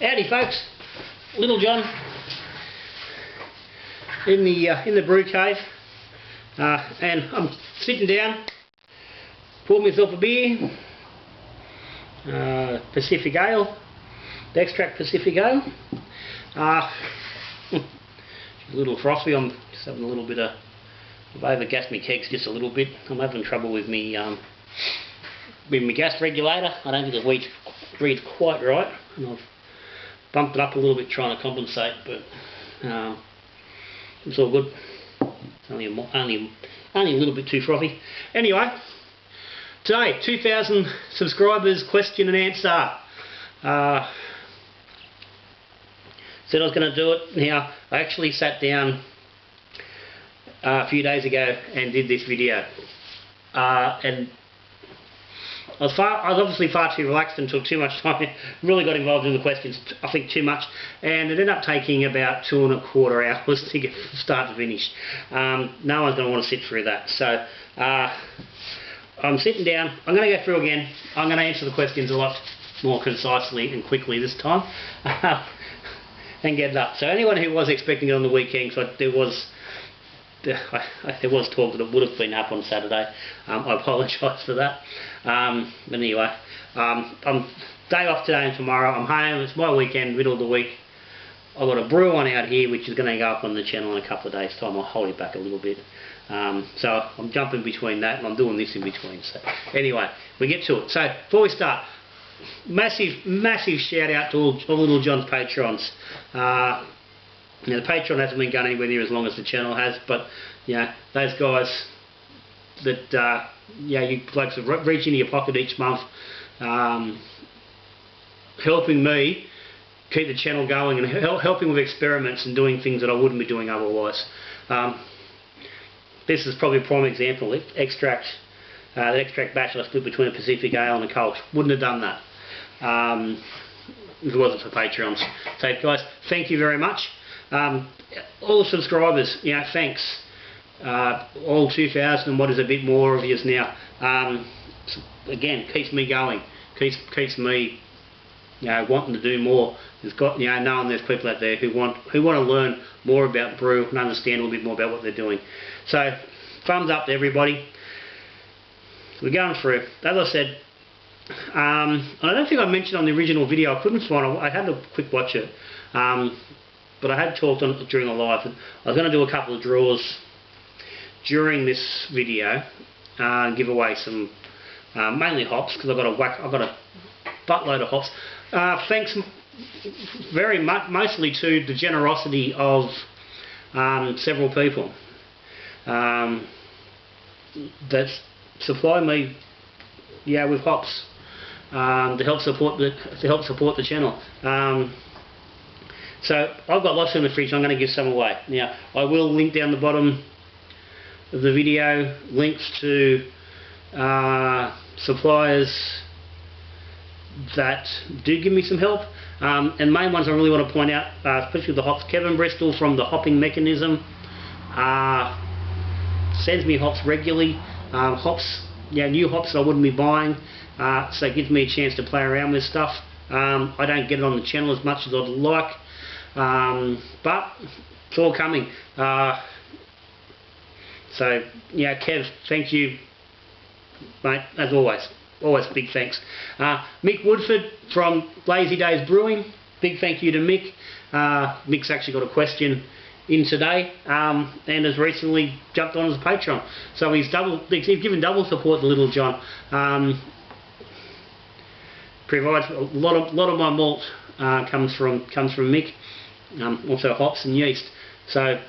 Howdy folks, Little John in the brew cave, and I'm sitting down, poured myself a beer, Pacific Ale, the extract Pacific Ale. She's a little frothy. I'm just having a little bit of, I've over-gassed my kegs just a little bit. I'm having trouble with me my gas regulator. I don't think it reads quite right, and I've bumped it up a little bit trying to compensate, but it's all good. It's only a little bit too frothy. Anyway, today 2,000 subscribers question and answer. Said I was going to do it. Now I actually sat down a few days ago and did this video, and I was obviously far too relaxed and took too much time. Really got involved in the questions, I think too much, and it ended up taking about 2¼ hours to get from start to finish. No one's going to want to sit through that, so I'm sitting down. I'm going to go through again. I'm going to answer the questions a lot more concisely and quickly this time, and get it up. So anyone who was expecting it on the weekend, so there was talk that it would have been up on Saturday. I apologise for that. But anyway, I'm day off today and tomorrow. I'm home. It's my weekend, middle of the week. I've got a brew one out here, which is going to go up on the channel in a couple of days' time. I'll hold it back a little bit. So I'm jumping between that and I'm doing this in between. So anyway, we get to it. So before we start, massive shout out to all Little John's patrons. Now, the Patreon hasn't been going anywhere near as long as the channel has, but those guys that you blokes have reached into your pocket each month, helping me keep the channel going and helping with experiments and doing things that I wouldn't be doing otherwise. This is probably a prime example. The extract batch I split between a Pacific Ale and a Kolsch. Wouldn't have done that if it wasn't for Patreons. So guys, thank you very much. All the subscribers, thanks. All 2,000 and what is a bit more of yous now. Again, keeps me going. Keeps me, wanting to do more. There's got, knowing there's people out there who want to learn more about brew and understand a little bit more about what they're doing. So, thumbs up to everybody. We're going through. As I said, I don't think I mentioned on the original video. I couldn't find it. I had a quick watch it. But I had talked on it during the live. I was going to do a couple of draws during this video, give away some mainly hops, because I've got a buttload of hops. Thanks very much, mostly to the generosity of several people that supply me, with hops to help support the channel. So I've got lots in the fridge. I'm going to give some away. Now I will link down the bottom of the video links to suppliers that do give me some help. And main ones I really want to point out, especially the hops. Kevin Bristol from the Hopping Mechanism sends me hops regularly. Hops, new hops that I wouldn't be buying. So it gives me a chance to play around with stuff. I don't get it on the channel as much as I'd like. But it's all coming. So Kev, thank you, mate, as always. Always big thanks. Mick Woodford from Lazy Days Brewing, big thank you to Mick. Mick's actually got a question in today, and has recently jumped on as a Patreon. So he's given double support to Little John. Provides a lot of my malt comes from Mick. Also hops and yeast. So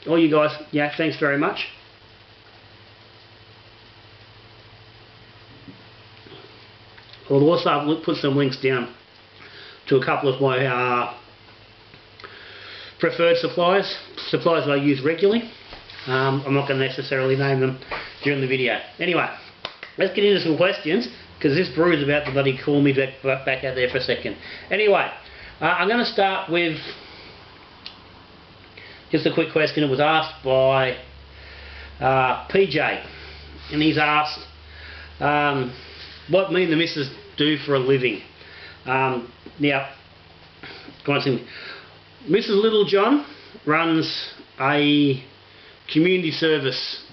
all you guys, thanks very much. I'll also put some links down to a couple of my preferred suppliers that I use regularly. I'm not going to necessarily name them during the video. Anyway, let's get into some questions, because this brew is about to bloody call me back out there for a second. Anyway, I'm going to start with just a quick question. It was asked by PJ, and he's asked what me and the missus do for a living. Now, Mrs. Littlejohn runs a community service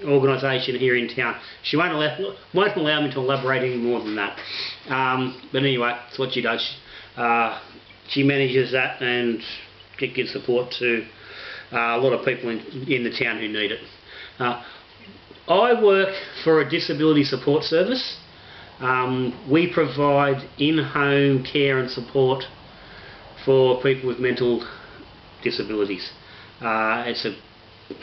organisation here in town. She won't allow me to elaborate any more than that. But anyway, that's what she does. She manages that and gives support to a lot of people in the town who need it. I work for a disability support service. We provide in-home care and support for people with mental disabilities. It's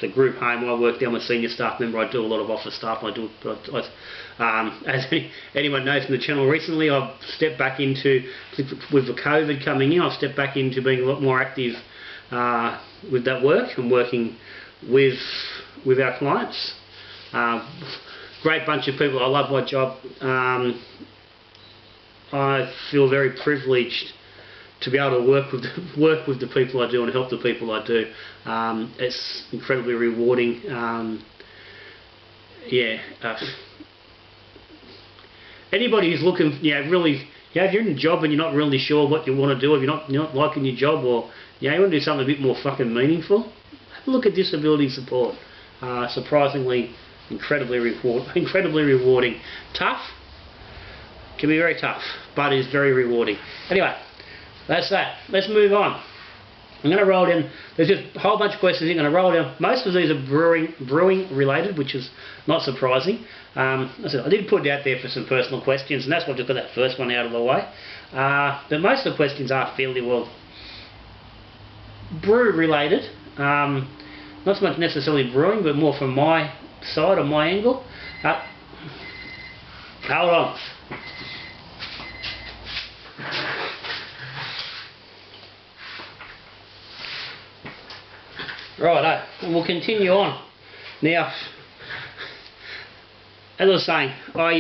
a group home. I work there. I'm a senior staff member. I do a lot of office stuff. As anyone knows from the channel recently, I've stepped back into, with the COVID coming in, I've stepped back into being a lot more active with that work and working with our clients. Great bunch of people. I love my job. I feel very privileged to be able to work with the people I do and help the people I do. It's incredibly rewarding. Anybody who's looking, really, if you're in a job and you're not really sure what you want to do, if you're not liking your job, or you want to do something a bit more fucking meaningful, have a look at disability support. Surprisingly, incredibly rewarding. Tough, can be very tough, but is very rewarding. Anyway, that's that. Let's move on. I'm going to roll down. There's just a whole bunch of questions I'm going to roll down. Most of these are brewing related, which is not surprising. I did put it out there for some personal questions, and that's why I just got that first one out of the way. But most of the questions are fairly well brew related. Not so much necessarily brewing, but more from my side or my angle. Hold on. Right, and we'll continue on. Now, as I was saying, so I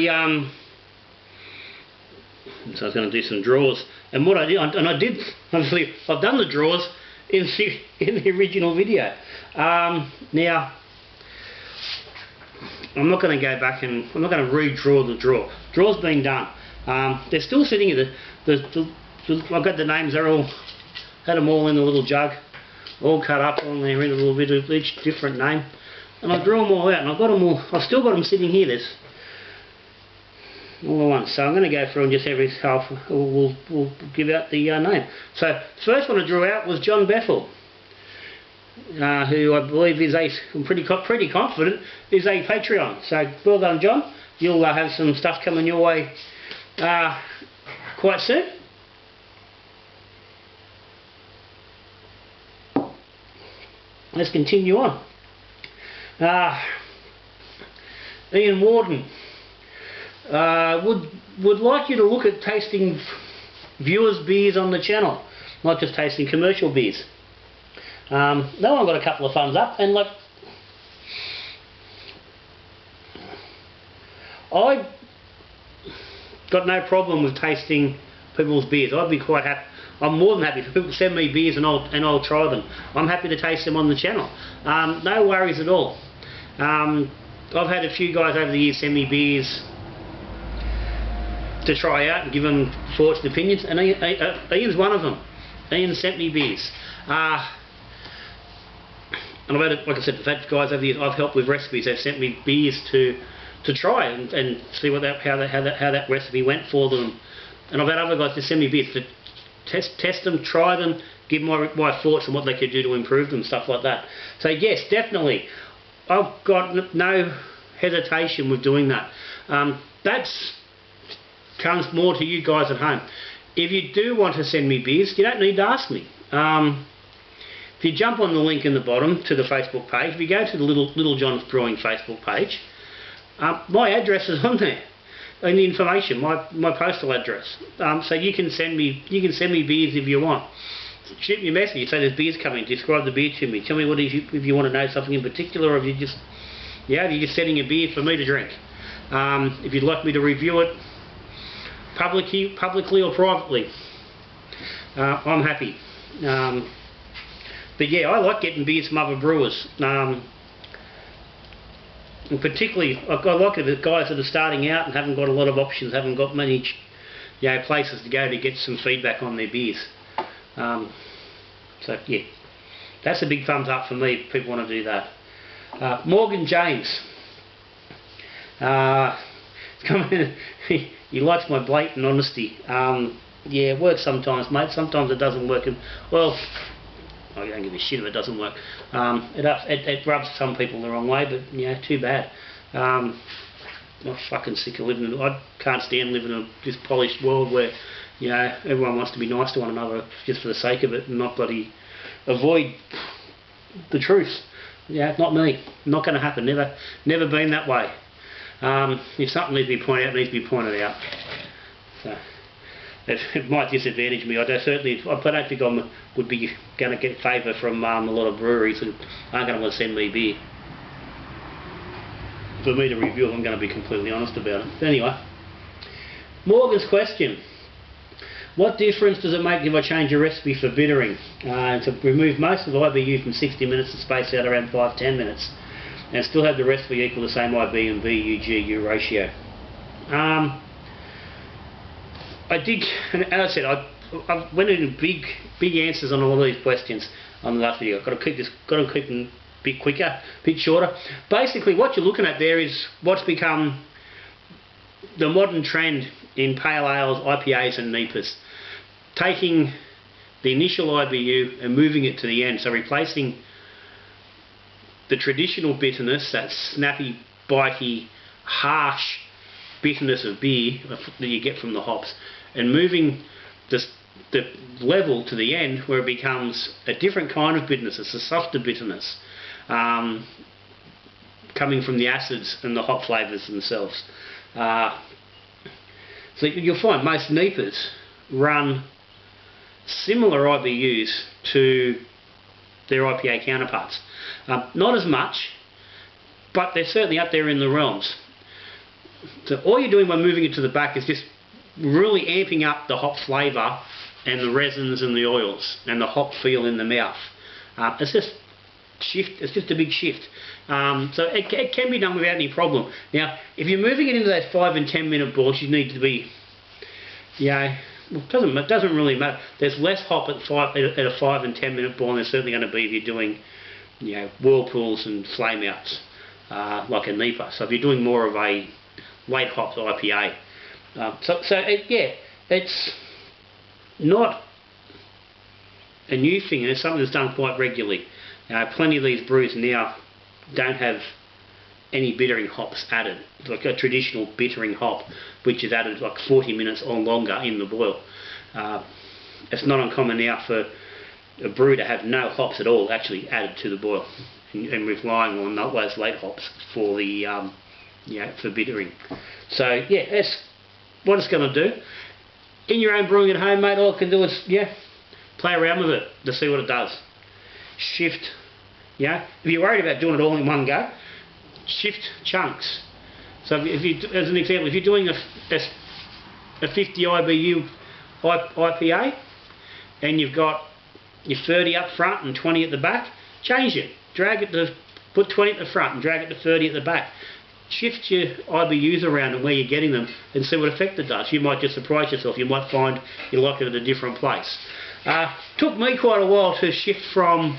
was going to do some draws, and what I did, obviously, I've done the draws in the original video. Now, I'm not going to go back and I'm not going to redraw the draw. Draw's been done. They're still sitting in I've got the names. Had them all in the little jug, all cut up on there in a little bit of each different name, and I drew them all out, and I've got them all. I've still got them sitting here. There's all at once. So I'm going to go through and just every half we'll give out the name. So the first one I drew out was John Bethel, who I believe is I'm pretty confident is a Patreon. So well done, John. You'll have some stuff coming your way quite soon. Let's continue on. Ian Warden would like you to look at tasting viewers' beers on the channel, not just tasting commercial beers. That one got a couple of thumbs up, and like, I got no problem with tasting people's beers. I'd be quite happy. I'm more than happy for people to send me beers and I'll try them. I'm happy to taste them on the channel. No worries at all. I've had a few guys over the years send me beers to try out and give them thoughts and opinions, and Ian's one of them. Ian sent me beers. And I've had, like I said, I've had guys over the years I've helped with recipes. They've sent me beers to try and see how that recipe went for them. And I've had other guys to send me beers to test them, try them, give my thoughts on what they could do to improve them, stuff like that. So yes, definitely, I've got no hesitation with doing that. That's comes more to you guys at home. If you do want to send me beers, you don't need to ask me. If you jump on the link in the bottom to the Facebook page, if you go to the Little John's Brewing Facebook page, my address is on there. And the information, my postal address, so you can send me beers if you want. Shoot me a message, say there's beers coming, describe the beer to me, tell me what if you want to know something in particular, or if you're just sending a beer for me to drink. If you'd like me to review it publicly or privately, I'm happy. But yeah, I like getting beers from other brewers. And particularly, I like it with guys that are starting out and haven't got a lot of options, haven't got many places to go to get some feedback on their beers. So yeah, that's a big thumbs up for me if people want to do that. Morgan James. He likes my blatant honesty. Yeah, it works sometimes, mate. Sometimes it doesn't work, and well, I don't give a shit if it doesn't work. It rubs some people the wrong way, but yeah, too bad. I'm fucking sick of living. I can't stand living in this polished world where, you know, everyone wants to be nice to one another just for the sake of it, and not bloody avoid the truth. Yeah, not me. Not going to happen. Never been that way. If something needs to be pointed out, it needs to be pointed out. So it might disadvantage me. I don't think I would be going to get favour from a lot of breweries who aren't going to want to send me beer for me to review. I'm going to be completely honest about it. But anyway, Morgan's question: what difference does it make if I change a recipe for bittering to remove most of the IBU from 60 minutes and space out around 5-10 minutes, and still have the recipe equal the same IB and BU-GU ratio? I did, and as I said, I went into big answers on all of these questions on the last video. I've got to keep them a bit quicker, a bit shorter. Basically, what you're looking at there is what's become the modern trend in pale ales, IPAs and NEPAs. Taking the initial IBU and moving it to the end, so replacing the traditional bitterness, that snappy, bitey, harsh bitterness of beer that you get from the hops, and moving the level to the end where it becomes a different kind of bitterness. It's a softer bitterness coming from the acids and the hop flavours themselves. So you'll find most NEPAs run similar IBUs to their IPA counterparts. Not as much, but they're certainly up there in the realms. So all you're doing by moving it to the back is just really amping up the hop flavour and the resins and the oils and the hop feel in the mouth. It's just a big shift. So it can be done without any problem. Now, if you're moving it into those 5 and 10 minute boils, you need to be, it doesn't really matter. There's less hop at a 5 and 10 minute boil than there's certainly going to be if you're doing, whirlpools and flame outs like a NEPA. So if you're doing more of a late hopped IPA, it's not a new thing, and it's something that's done quite regularly. Plenty of these brews now don't have any bittering hops added, like a traditional bittering hop, which is added like 40 minutes or longer in the boil. It's not uncommon now for a brew to have no hops at all actually added to the boil, and relying on those late hops for the for bittering. So yeah, that's what it's going to do. In your own brewing at home, mate, all I can do is play around with it to see what it does. Shift, if you're worried about doing it all in one go, shift chunks. So if you, as an example, if you're doing a 50 IBU IPA and you've got your 30 up front and 20 at the back, change it. Drag it to, put 20 at the front and drag it to 30 at the back. Shift your IBUs around and where you're getting them and see what effect it does. You might just surprise yourself. You might find you like it at a different place. Took me quite a while to shift from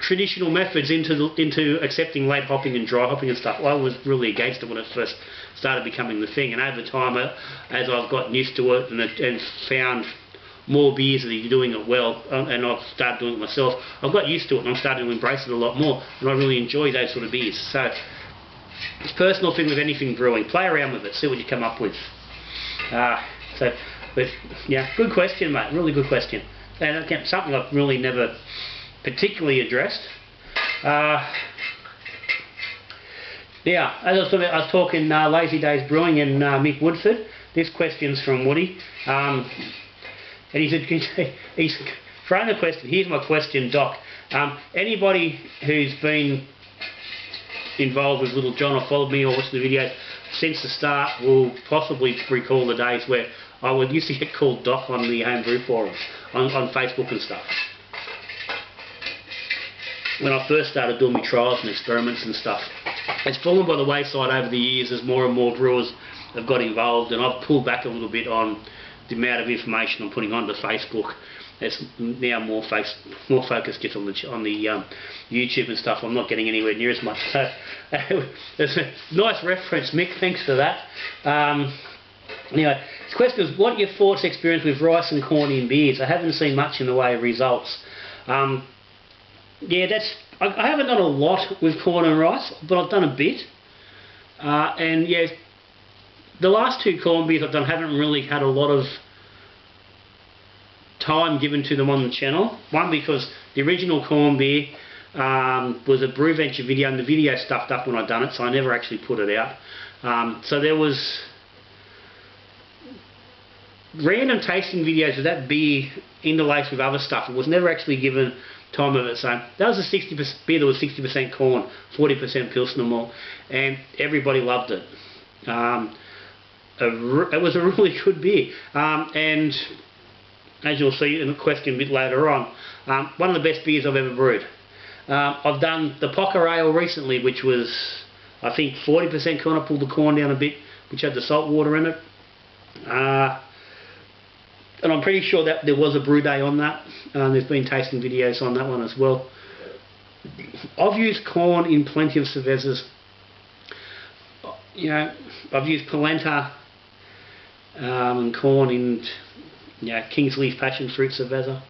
traditional methods into accepting late hopping and dry hopping and stuff. I was really against it when it first started becoming the thing, and over time, as I've gotten used to it and found more beers that are doing it well, and I've started doing it myself, I've got used to it and I'm starting to embrace it a lot more, and I really enjoy those sort of beers. So it's a personal thing with anything brewing. Play around with it, see what you come up with. But yeah, good question, mate. Really good question, and again, something I've really never particularly addressed. As I was talking Lazy Days Brewing and Mick Woodford. This question's from Woody. And he's thrown a question. Here's my question, Doc. Anybody who's been involved with Little John or followed me or watched the videos since the start will possibly recall the days where I would used to get called Doc on the homebrew forums, on Facebook and stuff. When I first started doing my trials and experiments and stuff. It's fallen by the wayside over the years as more and more brewers have got involved, and I've pulled back a little bit on the amount of information I'm putting onto Facebook. There's now more focus gets on the YouTube and stuff. I'm not getting anywhere near as much. So there's a nice reference, Mick. Thanks for that. Anyway, this question is, what are your thoughts, experience with rice and corn in beers? I haven't seen much in the way of results. Yeah, I haven't done a lot with corn and rice, but I've done a bit. And yeah, the last 2 corn beers I've done haven't really had a lot of time given to them on the channel. One, because the original corn beer was a Brew Venture video, and the video stuffed up when I'd done it, so I never actually put it out. So there was random tasting videos of that beer interlaced with other stuff. It was never actually given time of it. So that was a 60% beer that was 60% corn, 40% Pilsner malt, and everybody loved it. It was a really good beer, and as you'll see in the question a bit later on, one of the best beers I've ever brewed. I've done the Poker Ale recently, which was, I think, 40% corn. I pulled the corn down a bit, which had the salt water in it. And I'm pretty sure that there was a brew day on that. There's been tasting videos on that one as well. I've used corn in plenty of cervezas. You know, I've used polenta and corn in Kingsleaf passion fruit cerveza.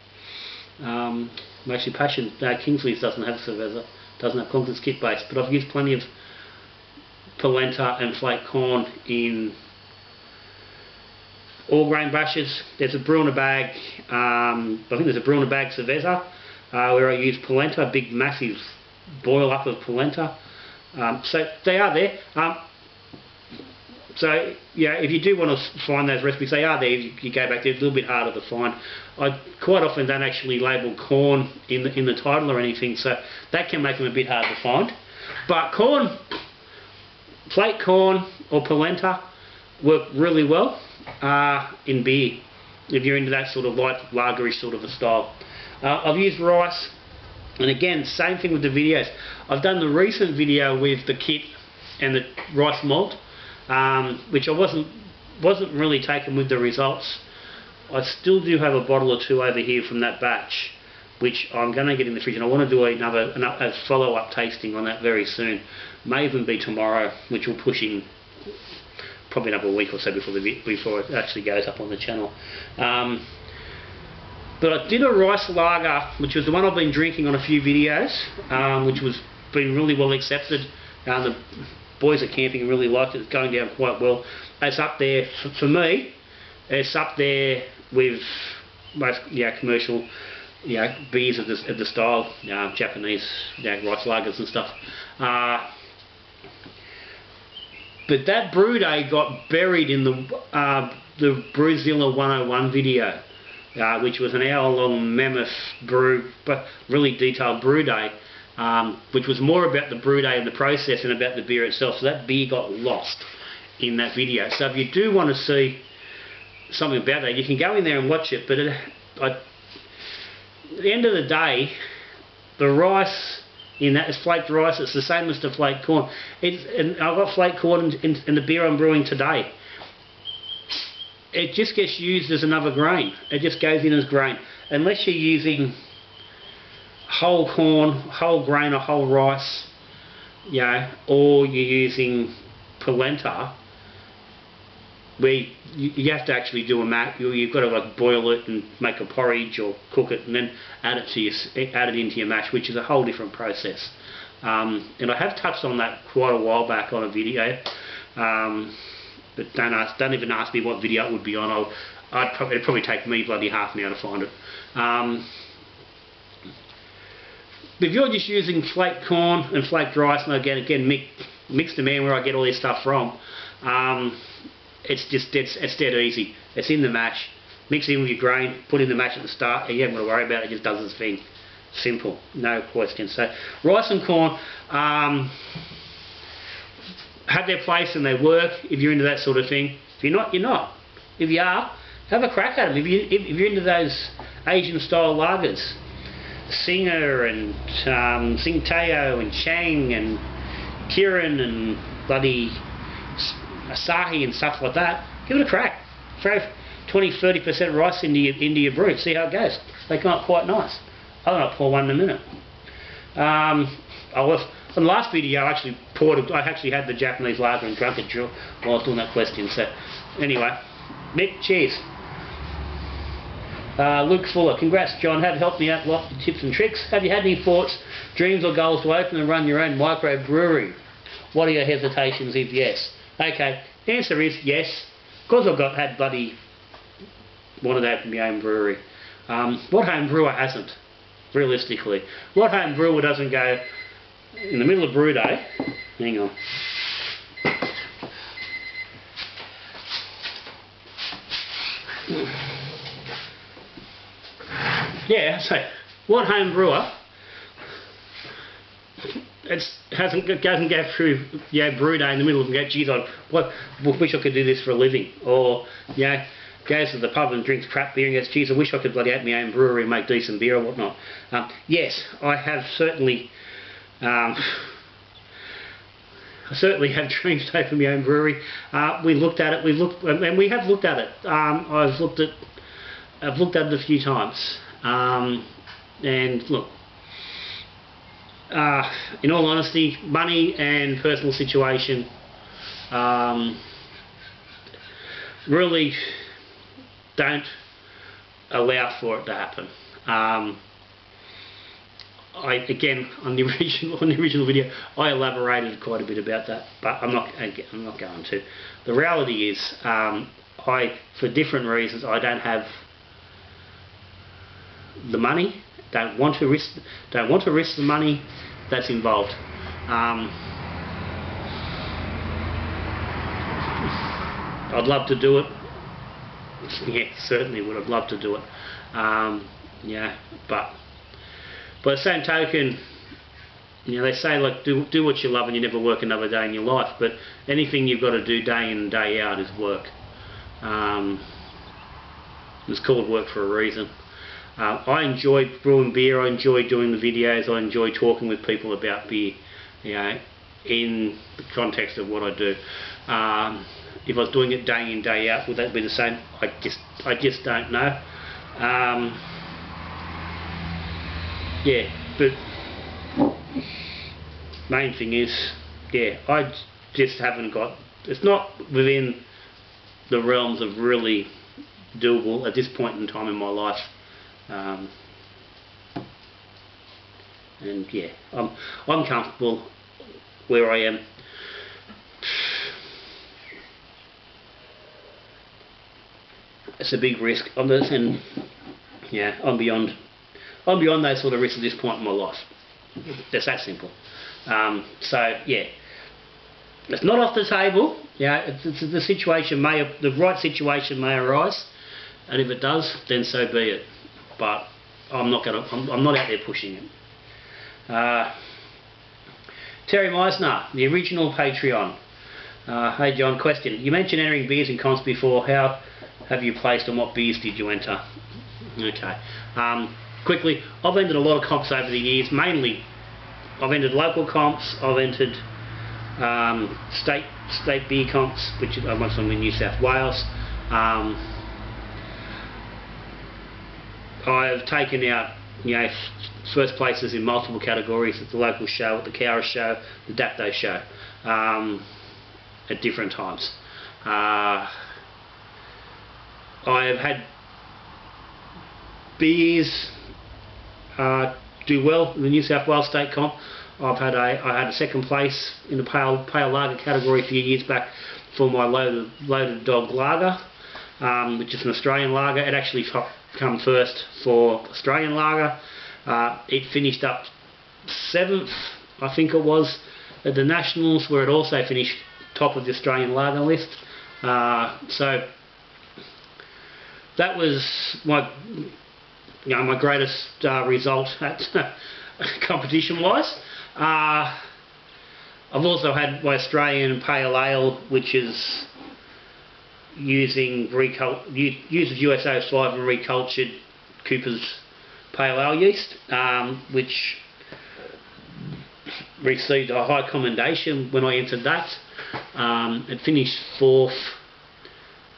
Actually, Kingsleaf doesn't have cerveza, doesn't have Conklin skip base, but I've used plenty of polenta and flake corn in all grain bashes. There's a brew in a bag, I think there's a brew in a bag cerveza where I use polenta, a big massive boil up of polenta. So they are there. So yeah, if you do want to find those recipes, they are there. You go back there, it's a little bit harder to find. I quite often don't actually label corn in the title or anything, so that can make them a bit hard to find. But corn, flake corn or polenta work really well in beer, if you're into that sort of light lagerish sort of a style. I've used rice, and again, same thing with the videos. I've done the recent video with the kit and the rice malt, which I wasn't really taken with the results. I still do have a bottle or two over here from that batch, which I'm going to get in the fridge, and I want to do a follow-up tasting on that very soon. May even be tomorrow, which will push in probably another week or so before it actually goes up on the channel. But I did a rice lager, which was the one I've been drinking on a few videos, which was been really well accepted. The boys at camping really liked it. It's going down quite well. It's up there for me. It's up there with most commercial beers of the style, Japanese rice lagers and stuff. But that brew day got buried in the Brewzilla 101 video, which was an hour-long mammoth brew, but really detailed brew day, which was more about the brew day and the process and about the beer itself. So that beer got lost in that video. So if you do want to see something about that, you can go in there and watch it. But at the end of the day, the rice in that is flaked rice. It's the same as the flaked corn. And I've got flaked corn in the beer I'm brewing today. It just gets used as another grain. It just goes in as grain. Unless you're using whole corn, whole grain or whole rice, or you're using polenta, where you have to actually do a mash. You've got to boil it and make a porridge or cook it and then add it into your mash, which is a whole different process. And I have touched on that quite a while back on a video, but don't even ask me what video it would be on. It'd probably take me bloody half an hour to find it. But if you're just using flaked corn and flaked rice, and again mixed demand where I get all this stuff from, it's dead easy. It's in the mash. Mix it in with your grain, put in the mash at the start, and you haven't got to worry about it. It just does its thing. Simple, no question. So rice and corn have their place and they work if you're into that sort of thing. If you're not, you're not. If you are, have a crack at them. If you're into those Asian style lagers, Singer and Tsingtao and Chang and Kirin and bloody Asahi and stuff like that, give it a crack. 20-30% rice into your brew. See how it goes. They come up quite nice. I'm going to pour one in a minute. On the last video I actually had the Japanese lager and drunk it while I was doing that question. So anyway, Mick, cheers. Luke Fuller, congrats John, have helped me out a lot with tips and tricks. Have you had any thoughts, dreams or goals to open and run your own microbrewery? What are your hesitations if yes? Okay, the answer is yes, because I've had wanted to open my own brewery. What home brewer hasn't, realistically? What home brewer doesn't go in the middle of brew day? Hang on. Yeah, so what home brewer doesn't go through brew day in the middle and go, geez, I wish I could do this for a living, or goes to the pub and drinks crap beer and goes, geez, I wish I could bloody open my own brewery and make decent beer or whatnot. Yes, I have certainly. I certainly have dreams to open my own brewery. We looked at it. We have looked at it. I've looked at it a few times. And look, in all honesty, money and personal situation really don't allow for it to happen. Again, on the original video, I elaborated quite a bit about that, but I'm not going to. The reality is, for different reasons, I don't have the money. Don't want to risk the money that's involved. I'd love to do it. Yeah, certainly would. I'd love to do it. But by the same token, they say, like, do what you love and you never work another day in your life. But anything you've got to do day in and day out is work. It's called work for a reason. I enjoy brewing beer. I enjoy doing the videos. I enjoy talking with people about beer. In the context of what I do. If I was doing it day in, day out, would that be the same? I just don't know. Yeah, but main thing is, I just haven't got. It's not within the realms of really doable at this point in time in my life. And yeah, I'm comfortable where I am. It's a big risk. I'm beyond those sort of risks at this point in my life. It's that simple. So yeah, it's not off the table. The situation the right situation may arise, and if it does, then so be it. But I'm not out there pushing it. Terry Meisner, the original Patreon. Hey John, question. You mentioned entering beers and comps before. How have you placed and what beers did you enter? Okay. Quickly, I've entered a lot of comps over the years. Mainly, I've entered local comps. I've entered state beer comps, which I won some in New South Wales. I've taken out first places in multiple categories at the local show, at the Cowra show, the Dapto show, at different times. I have had beers do well in the New South Wales State Comp. I had a second place in the pale lager category a few years back for my loaded dog lager, which is an Australian lager. It actually come first for Australian lager. It finished up 7th, I think it was, at the Nationals, where it also finished top of the Australian lager list. So that was my greatest result at competition-wise. I've also had my Australian Pale Ale, which is uses USA5 and recultured Cooper's Pale Ale yeast, which received a high commendation when I entered that. It finished 4th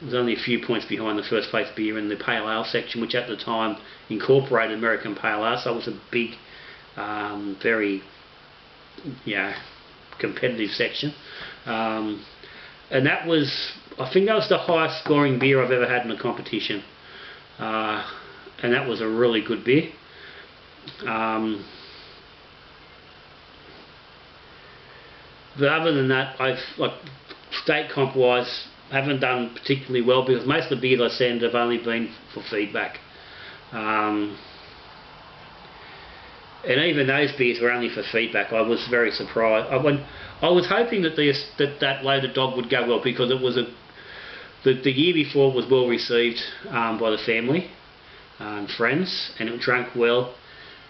was only a few points behind the first place beer in the Pale Ale section, which at the time incorporated American Pale Ale, so it was a big, very, competitive section. And that was, I think that was the highest scoring beer I've ever had in a competition. And that was a really good beer. But other than that, I've, like, state comp wise, haven't done particularly well because most of the beers I send have only been for feedback. And even those beers were only for feedback. I was very surprised. I was hoping that that Loaded Dog would go well because it was the year before was well received by the family and friends, and it drank well.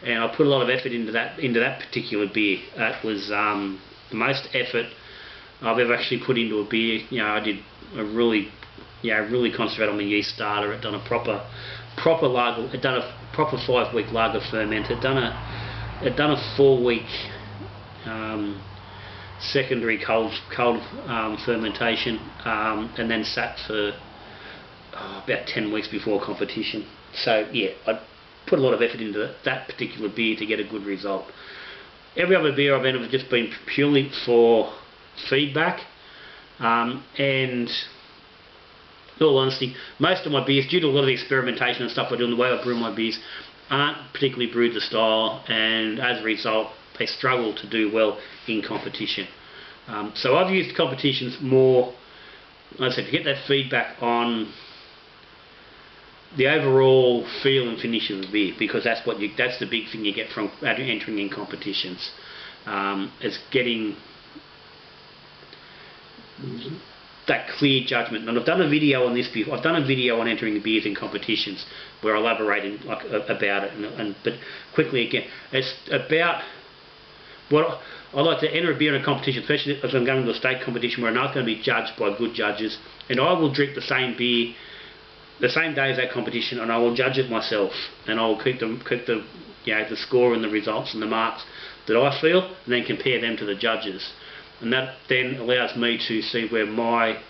And I put a lot of effort into that particular beer. That was the most effort I've ever actually put into a beer. I did really concentrate on my yeast starter. I'd done a proper lager. I'd done a proper 5-week lager ferment. I'd done a 4-week secondary cold fermentation, and then sat for about 10 weeks before competition. So yeah, I put a lot of effort into that particular beer to get a good result. Every other beer I've entered has just been purely for feedback, and in all honesty, most of my beers, due to a lot of the experimentation and stuff I do in the way I brew my beers, aren't particularly brewed to style, and as a result they struggle to do well in competition. So I've used competitions more, like I said, to get that feedback on the overall feel and finish of the beer, because that's the big thing you get from entering in competitions. It's getting that clear judgment. And I've done a video on this before. I've done a video on entering the beers in competitions where I elaborate about it. But quickly again, it's about what I like to enter a beer in a competition, especially if I'm going to a state competition where I'm not going to be judged by good judges, and I will drink the same beer the same day as that competition, and I will judge it myself, and I will keep the score and the results and the marks that I feel, and then compare them to the judges, and that then allows me to see where my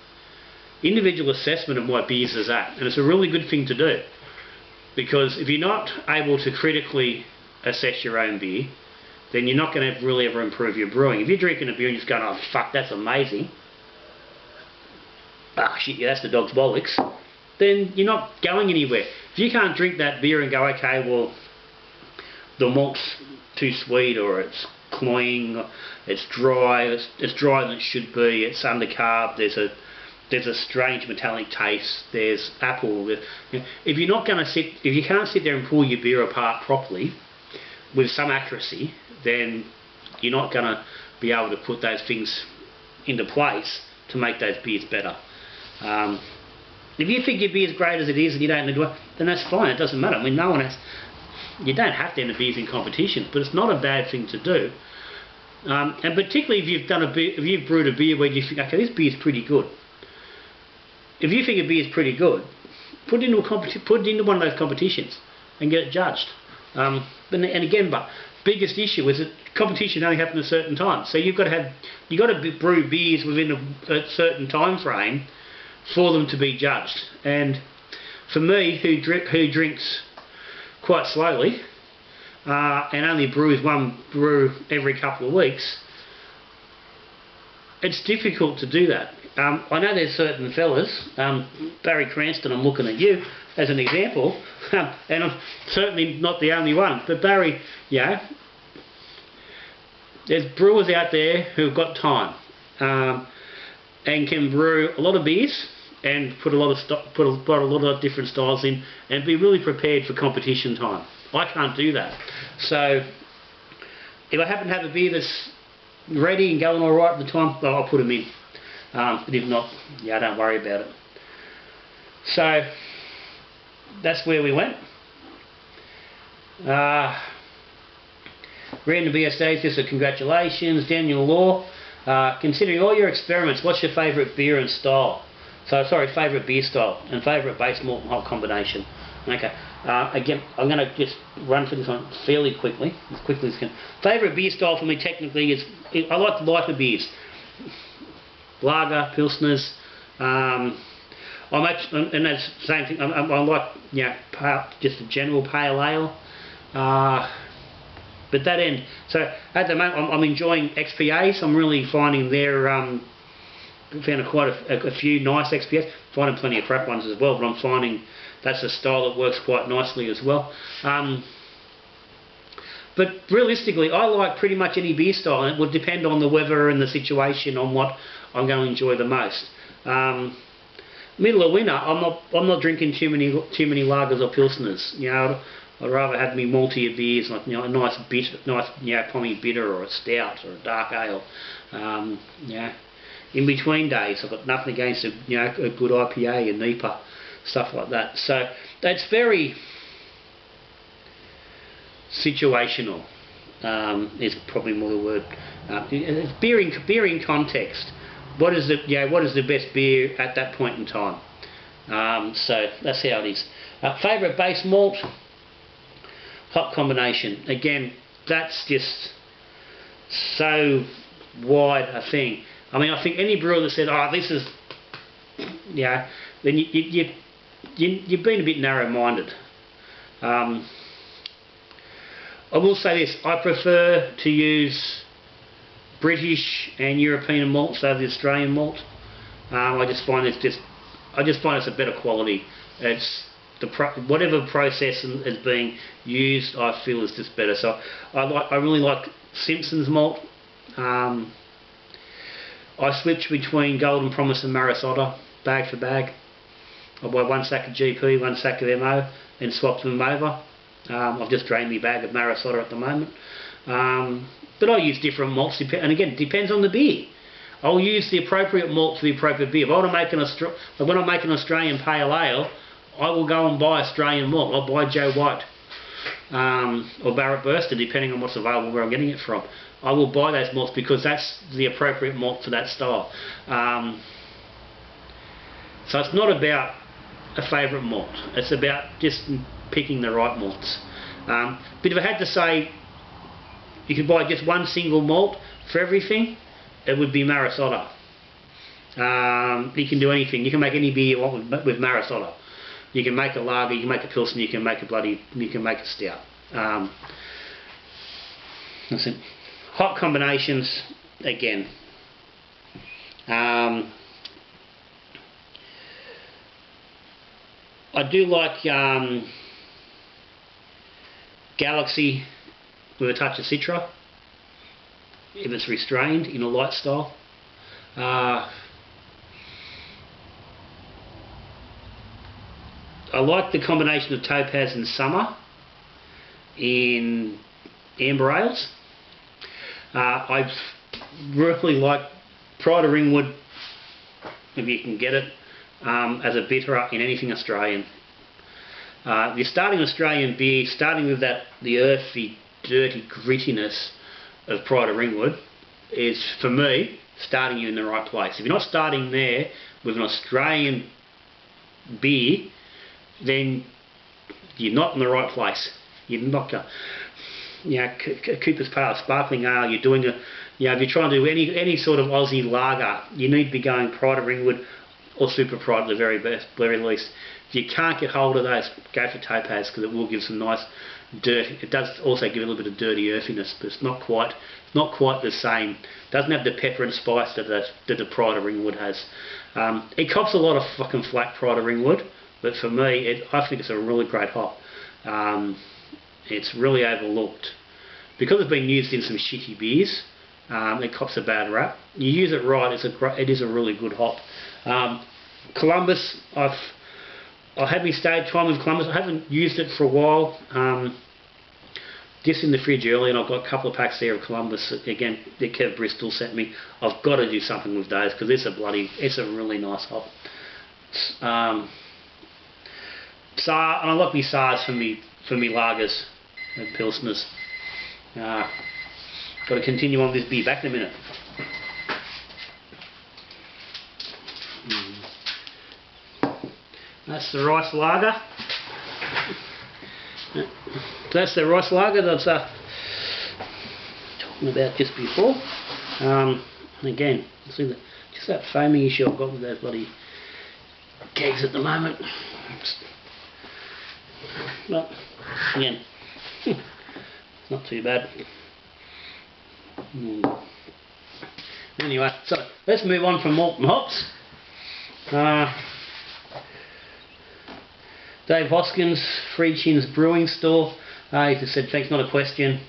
individual assessment of my beers is at. And it's a really good thing to do, because if you're not able to critically assess your own beer, then you're not going to really ever improve your brewing. If you're drinking a beer and you're just going, oh fuck, that's amazing, ah shit, yeah, that's the dog's bollocks, then you're not going anywhere. If you can't drink that beer and go, okay, well, the malt's too sweet, or it's cloying, or it's dry, it's drier than it should be, it's undercarb, there's a strange metallic taste, there's apple. If you can't sit there and pull your beer apart properly with some accuracy, then you're not going to be able to put those things into place to make those beers better. If you think your beer is great as it is and you don't enjoy it, then that's fine, it doesn't matter. I mean, you don't have to enter beers in competitions, but it's not a bad thing to do. And particularly if you've brewed a beer where you think, okay, this beer is pretty good. If you think a beer is pretty good, put it into one of those competitions and get it judged. But biggest issue is that competition only happens at a certain time, so you've got to brew beers within a certain time frame for them to be judged. And for me, who drinks quite slowly and only brews one brew every couple of weeks, it's difficult to do that. I know there's certain fellas, Barry Cranston, I'm looking at you as an example, and I'm certainly not the only one, but Barry, there's brewers out there who've got time and can brew a lot of beers and put a lot of different styles in and be really prepared for competition time. I can't do that. So if I happen to have a beer that's ready and going alright at the time, well, I'll put them in. But if not, don't worry about it. So that's where we went. Random BSAs, just a congratulations. Daniel Law, considering all your experiments, what's your favourite beer and style? Favourite beer style and favourite base malt and hop combination. Okay. Again, I'm going to just run through this one fairly quickly, as quickly as I can. Favourite beer style for me technically is, I like the lighter beers. Lager, Pilsners. I I'm actually, and that's the same thing. I like, you know, just a general pale ale. But that end, so at the moment I'm enjoying XPAs. I'm really finding they're found quite a few nice XPAs. Finding plenty of crap ones as well, but I'm finding that's a style that works quite nicely as well. But realistically, I like pretty much any beer style, and it would depend on the weather and the situation on what I'm going to enjoy the most. Middle of winter, I'm not drinking too many lagers or pilsners. You know, I'd rather have me maltier beers, like, you know, a nice you know, pommy bitter or a stout or a dark ale. Yeah. In between days, I've got nothing against a good IPA and NEPA, stuff like that. So that's very situational. Is probably more the word. It's beer in context. What is the best beer at that point in time? So that's how it is. Favourite base malt, hop combination. Again, that's just so wide a thing. I mean, I think any brewer that said, "Oh, this is," yeah, then you've been a bit narrow-minded. I will say this: I prefer to use British and European malts over the Australian malt. I just find it's a better quality. It's whatever process is being used, I feel is just better. So I really like Simpson's malt. I switch between Golden Promise and Marisota, bag for bag. I buy one sack of GP, one sack of MO, then swap them over. I've just drained my bag of Marisota at the moment. But I use different malts, and again, it depends on the beer. I'll use the appropriate malt for the appropriate beer. If I want to make when I make an Australian pale ale, I will go and buy Australian malt. I'll buy Joe White or Barrett Burster, depending on what's available where I'm getting it from. I will buy those malts because that's the appropriate malt for that style. So it's not about a favourite malt. It's about just picking the right malts. But if I had to say, you could buy just one single malt for everything, it would be Marisota. You can do anything. You can make any beer you want with Marisota. You can make a lager, you can make a pilsner, you can make a stout. That's it. Hop combinations, again. I do like Galaxy with a touch of Citra, if it's restrained in a light style. I like the combination of Topaz and Summer in amber ales. I really like Pride of Ringwood, if you can get it, as a bitterer in anything Australian. If you're starting Australian beer, starting with the earthy, dirty grittiness of Pride of Ringwood is, for me, starting you in the right place. If you're not starting there with an Australian beer, then you're not in the right place. You're not going. Cooper's Pale Sparkling Ale. You're doing if you're trying to do any sort of Aussie lager, you need to be going Pride of Ringwood or Super Pride at the very least. If you can't get hold of those, go for Topaz, because it will give some nice dirt. It does also give a little bit of dirty earthiness, but it's not quite the same. It doesn't have the pepper and spice that the Pride of Ringwood has. It cops a lot of fucking flack, Pride of Ringwood, but for me, I think it's a really great hop. It's really overlooked because it's been used in some shitty beers. It cops a bad rap. You use it right, it is a really good hop. Columbus, I had my stage time with Columbus. I haven't used it for a while. Just in the fridge early, and I've got a couple of packs there of Columbus. Again, that Kev Bristol sent me. I've got to do something with those because it's a really nice hop. And I like my SARS for me lagers and pilsners. Got to continue on this beer. Back in a minute. That's the rice lager. That's the rice lager that's talking about just before. And again, see just that foaming issue I've got with those bloody kegs at the moment. But again, not too bad. Anyway, so let's move on from malt and hops. Dave Hoskins, Free Chin's Brewing Store. He just said thanks, not a question.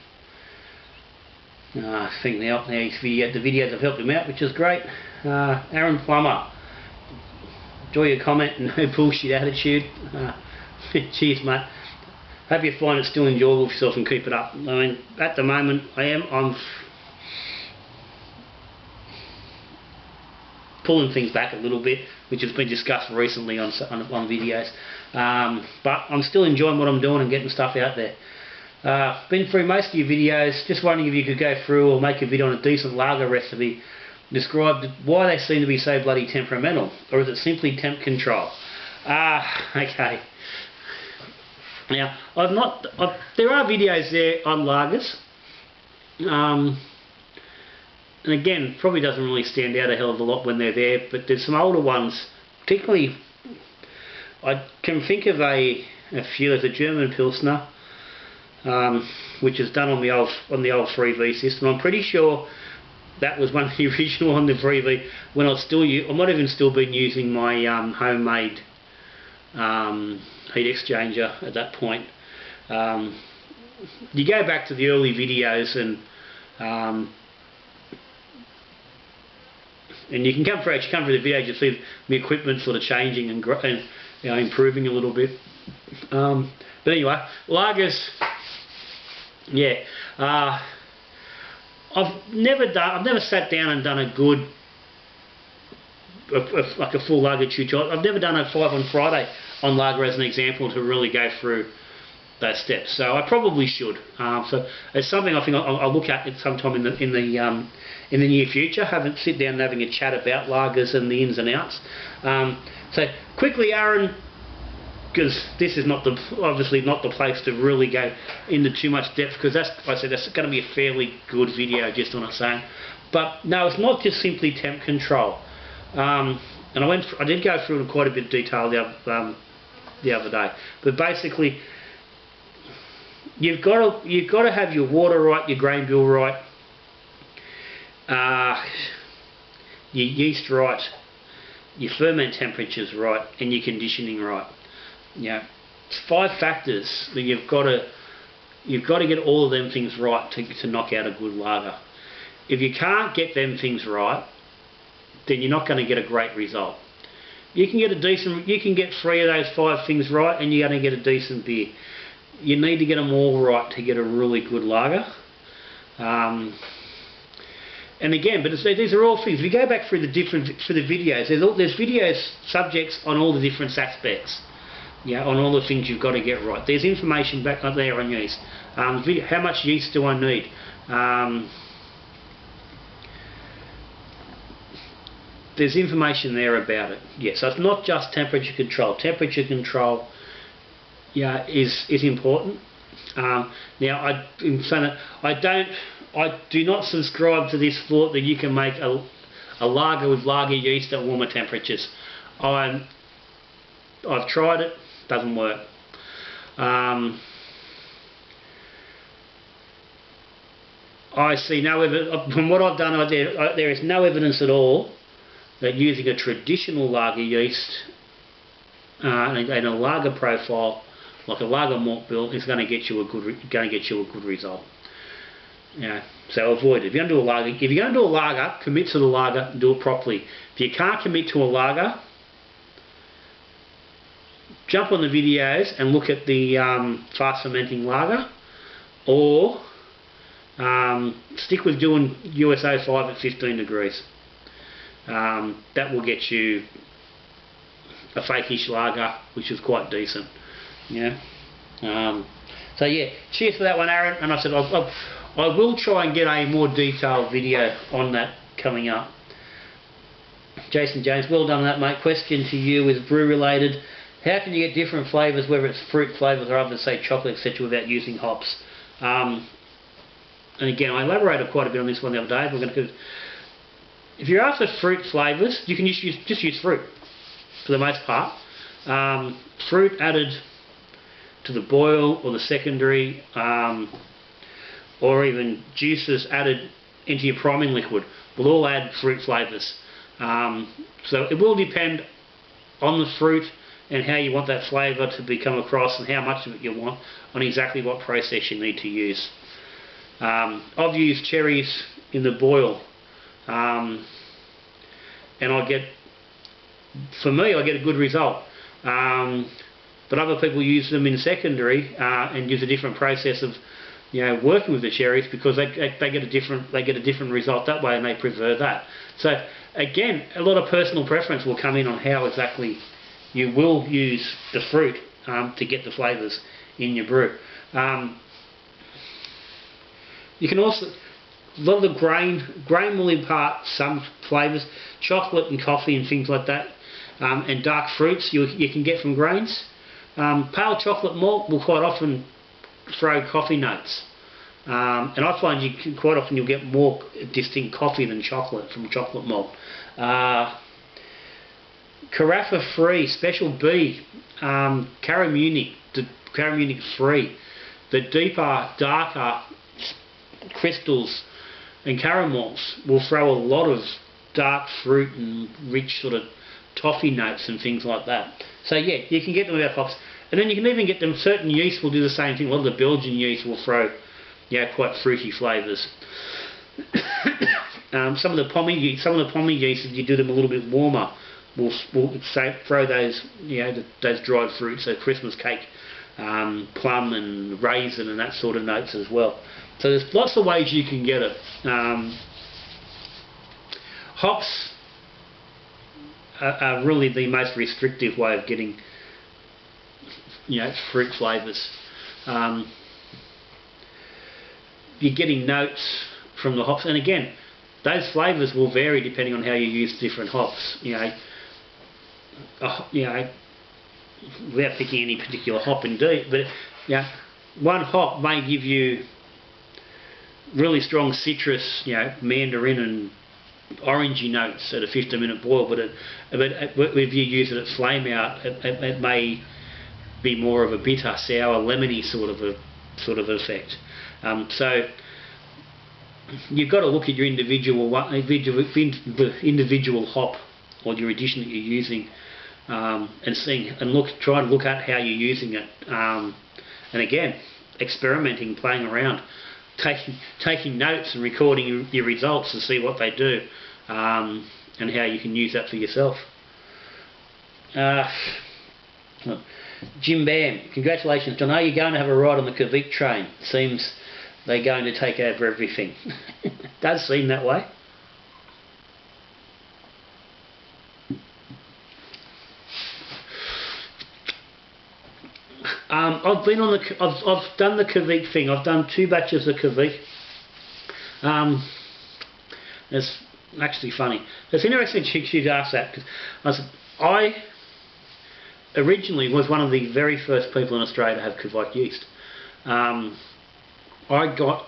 I think the videos have helped him out, which is great. Aaron Plummer, enjoy your comment and no bullshit attitude. Cheers, mate. Hope you find it still enjoyable for yourself and keep it up. I mean, at the moment, I'm pulling things back a little bit, which has been discussed recently on videos. But I'm still enjoying what I'm doing and getting stuff out there. Been through most of your videos, just wondering if you could go through or make a video on a decent lager recipe, describe why they seem to be so bloody temperamental, or is it simply temp control? Okay. Now, there are videos there on lagers, and again, probably doesn't really stand out a hell of a lot when they're there, but there's some older ones, particularly, I can think of a few. There's a German Pilsner, which is done on the old 3V system. I'm pretty sure that was one of the original on the 3V when I might even still been using my homemade heat exchanger at that point. You go back to the early videos and you can come through the video, you see the equipment sort of changing and improving a little bit. But anyway, lagers. Yeah, I've never sat down and done a good, like a full lager tutorial. I've never done a 5 on Friday on lager as an example to really go through those steps. So I probably should. So it's something I think I'll look at sometime in the near future. Sit down and having a chat about lagers and the ins and outs. So quickly, Aaron, because this is obviously not the place to really go into too much depth, because that's going to be a fairly good video just on its own. But no, it's not just simply temp control. And I did go through it in quite a bit of detail the other day. But basically, you've got to have your water right, your grain bill right, your yeast right, your ferment temperatures right, and your conditioning right. Yeah, it's 5 factors that you've got to get all of them things right to knock out a good lager. If you can't get them things right, then you're not going to get a great result. You can get 3 of those 5 things right, and you're going to get a decent beer. You need to get them all right to get a really good lager. And again, but these are all things. If you go back through the videos, there's videos subjects on all the different aspects. Yeah, on all the things you've got to get right. There's information back up there on yeast. How much yeast do I need? There's information there about it. Yeah, so it's not just temperature control. Temperature control, yeah, is important. Now, I do not subscribe to this thought that you can make a lager with lager yeast at warmer temperatures. I've tried it. Doesn't work. I see no evidence from what I've done. There is no evidence at all that using a traditional lager yeast and a lager profile, like a lager malt bill, is going to get you a good result. Yeah. So avoid it. If you're going to do a lager, commit to the lager and do it properly. If you can't commit to a lager, jump on the videos and look at the fast fermenting lager, or stick with doing USO 5 at 15 degrees. That will get you a fakeish lager, which is quite decent. Yeah. So yeah, cheers for that one, Aaron. And I said I will try and get a more detailed video on that coming up. Jason James, well done on that, mate. Question to you is brew related. How can you get different flavours, whether it's fruit flavours or others, say chocolate, etc., without using hops? And again, I elaborated quite a bit on this one the other day. If you're after fruit flavours, you can just use fruit. for the most part. Fruit added to the boil or the secondary, or even juices added into your priming liquid will all add fruit flavours. So it will depend on the fruit and how you want that flavour to become across and how much of it you want, on exactly what process you need to use. I've used cherries in the boil, and for me I get a good result. But other people use them in secondary and use a different process of, working with the cherries, because they get a different result that way, and they prefer that. So again, a lot of personal preference will come in on how exactly you will use the fruit to get the flavours in your brew. You can also, a lot of the grain will impart some flavours. Chocolate and coffee and things like that, and dark fruits you can get from grains. Pale chocolate malt will quite often throw coffee notes, and I find quite often you'll get more distinct coffee than chocolate from chocolate malt. Carafa free, special B, Caramunic free, the deeper, darker crystals and caramels will throw a lot of dark fruit and rich sort of toffee notes and things like that. So yeah, you can get them without hops, and then you can even get them. Certain yeast will do the same thing. A lot of the Belgian yeast will throw, quite fruity flavours. Some of the pommy yeast, if you do them a little bit warmer, will throw those, those dried fruits, so Christmas cake, plum and raisin and that sort of notes as well. So there's lots of ways you can get it. Hops are really the most restrictive way of getting, fruit flavours. You're getting notes from the hops, and again, those flavours will vary depending on how you use different hops. Without picking any particular hop indeed, but one hop may give you really strong citrus, mandarin and orangey notes at a 15-minute boil, but if you use it at flame out, it may be more of a bitter, sour, lemony sort of effect. So you've got to look at your individual hop or your addition that you're using, and try to look at how you're using it, and again, experimenting, playing around, taking notes and recording your results to see what they do, and how you can use that for yourself. Jim Bam, congratulations John. Are you going to have a ride on the Kveik train? Seems they're going to take over everything. Does seem that way. I've done the Kveik thing. I've done 2 batches of Kveik. It's actually funny. It's interesting you'd ask that, because I originally was one of the very first people in Australia to have Kveik yeast. I got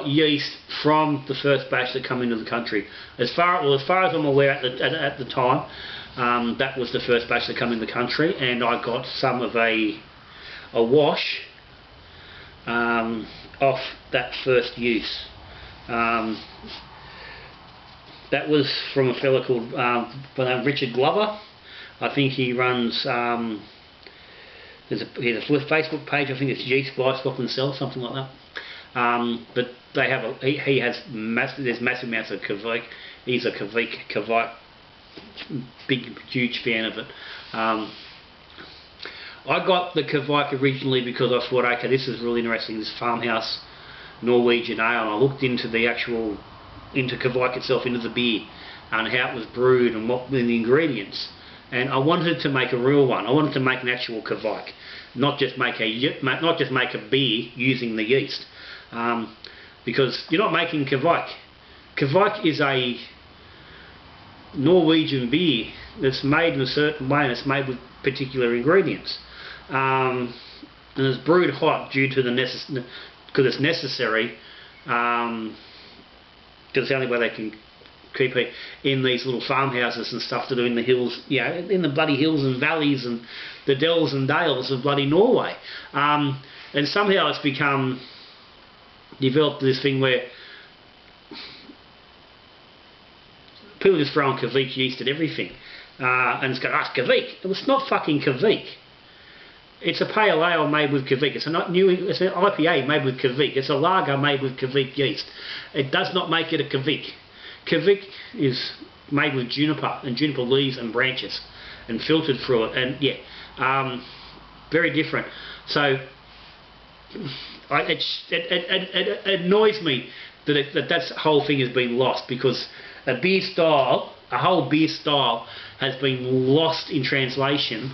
yeast from the first batch that come into the country. As far as I'm aware at the time, that was the first batch that come in the country, and I got some of a wash off that first use. That was from a fella called Richard Glover. I think he runs. He has a Facebook page. I think it's Yeast Buy, Swap and Sell, something like that. But they have there's massive amounts of Kveik. He's a Kveik big, huge fan of it. I got the Kveik originally because I thought, okay, this is really interesting, this farmhouse Norwegian ale, and I looked into Kveik itself, into the beer, and how it was brewed and what were the ingredients. And I wanted to make a real one. I wanted to make an actual Kveik, not just make a beer using the yeast, because you're not making Kveik. Kveik is a Norwegian beer that's made in a certain way, and it's made with particular ingredients, and it's brewed hot due to because it's necessary, because it's the only way they can keep it in these little farmhouses and stuff that are in the hills, you know, in the bloody hills and valleys and the dells and dales of bloody Norway. And somehow it's developed this thing where people just throw on Kveik yeast at everything. And it's going, Kveik. It's not fucking Kveik. It's a pale ale made with Kveik. It's an IPA made with Kveik. It's a lager made with Kveik yeast. It does not make it a Kveik. Kveik is made with juniper and juniper leaves and branches and filtered through it. And yeah, very different. So it annoys me that whole thing has been lost, because a whole beer style has been lost in translation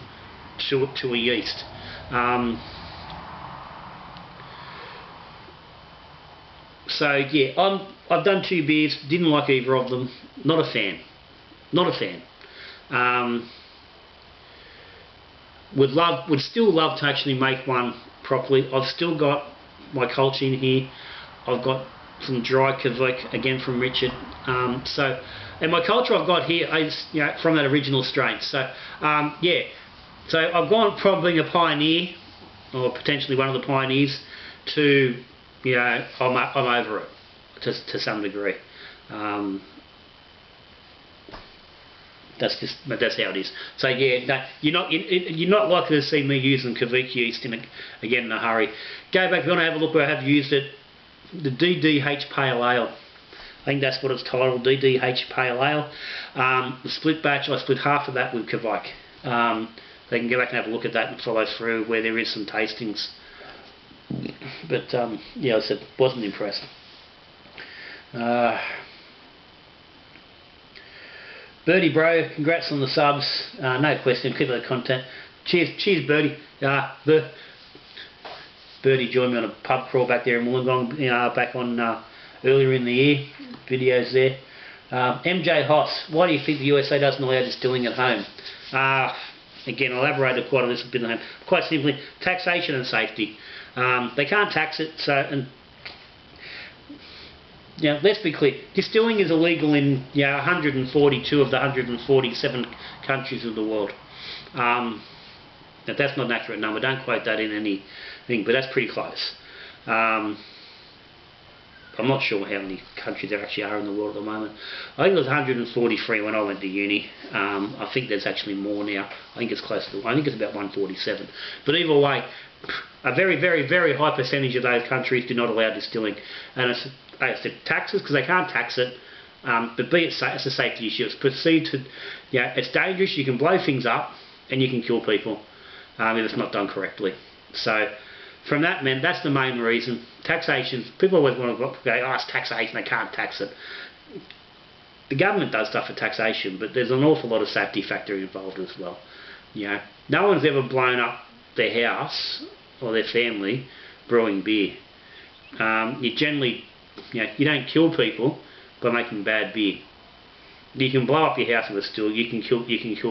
to a yeast. So yeah, I've done 2 beers, didn't like either of them. Not a fan. Would still love to actually make one properly. I've still got my culture in here. I've got some dry Kveik again from Richard. And my culture I've got here is, you know, from that original strain. So yeah. So I've gone from being a pioneer, or potentially one of the pioneers, to, you know, I'm over it to some degree. That's how it is. So yeah, no, you're not likely to see me using Kveik yeast in a hurry. Go back if you want to have a look where I have used it. The DDH Pale Ale. I think that's what it's titled, DDH Pale Ale. The split batch, I split half of that with Kveik. They can go back and have a look at that and follow through where there is some tastings. But yeah, I said, wasn't impressed. Birdie bro, congrats on the subs. No question, keep up the content. Cheers Birdie. Birdie joined me on a pub crawl back there in Wollongong, back on earlier in the year. Videos there. MJ Hoss, why do you think the USA doesn't allow distilling at home? Again, I elaborated quite on this a bit at home. Quite simply, taxation and safety. They can't tax it, so, and you know, let's be clear, distilling is illegal in 142 of the 147 countries of the world. Now that's not an accurate number, don't quote that in anything, but that's pretty close. I'm not sure how many countries there actually are in the world at the moment. I think it was 143 when I went to uni. I think there's actually more now. I think it's close to, I think it's about 147. But either way, a very, very, very high percentage of those countries do not allow distilling. And it's the taxes, because they can't tax it. But B, it's a safety issue. It's perceived to, it's dangerous. You can blow things up and you can kill people if it's not done correctly. So from that, man, that's the main reason. Taxation, people always want to go, oh, it's taxation, they can't tax it. The government does stuff for taxation, but there's an awful lot of safety factor involved as well. No one's ever blown up their house or their family brewing beer. You generally, you don't kill people by making bad beer. You can blow up your house with a still. You can kill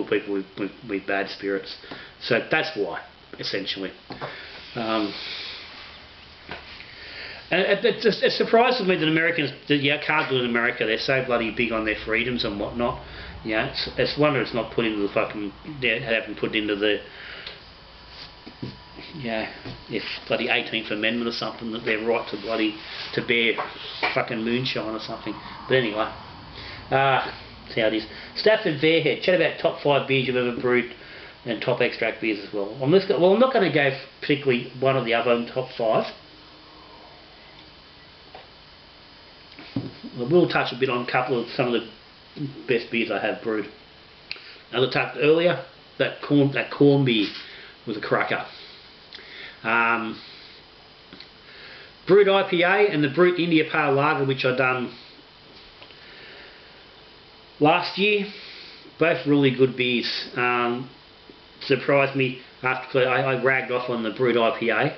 people with bad spirits. So that's why, essentially. And it surprises me that Americans can't do it in America. They're so bloody big on their freedoms and whatnot. It's a wonder it's not put into the fucking, haven't put into the if bloody 18th Amendment or something, that they're right to bear fucking moonshine or something. But anyway, that's how it is. Stafford Fairhead, chat about top 5 beers you've ever brewed and top extract beers as well. I'm not going to go particularly one or the other top 5. I will touch a bit on some of the best beers I have brewed. As I touched earlier, that corn beer was a cracker. Brewed IPA and the Brewed India Pale Lager, which I done last year, both really good beers. Surprised me after I ragged off on the Brewed IPA.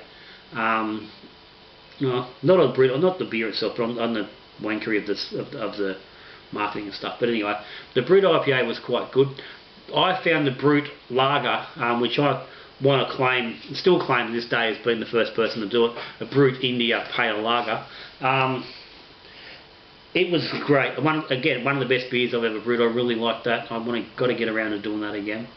No, not the beer itself, but on the wankery of the marketing and stuff. But anyway, the Brewed IPA was quite good. I found the Brewed Lager, which I want to claim, still claim to this day as being the first person to do it, a Brewed India Pale Lager. it was great. Again, one of the best beers I've ever brewed. I really liked that. Got to get around to doing that again.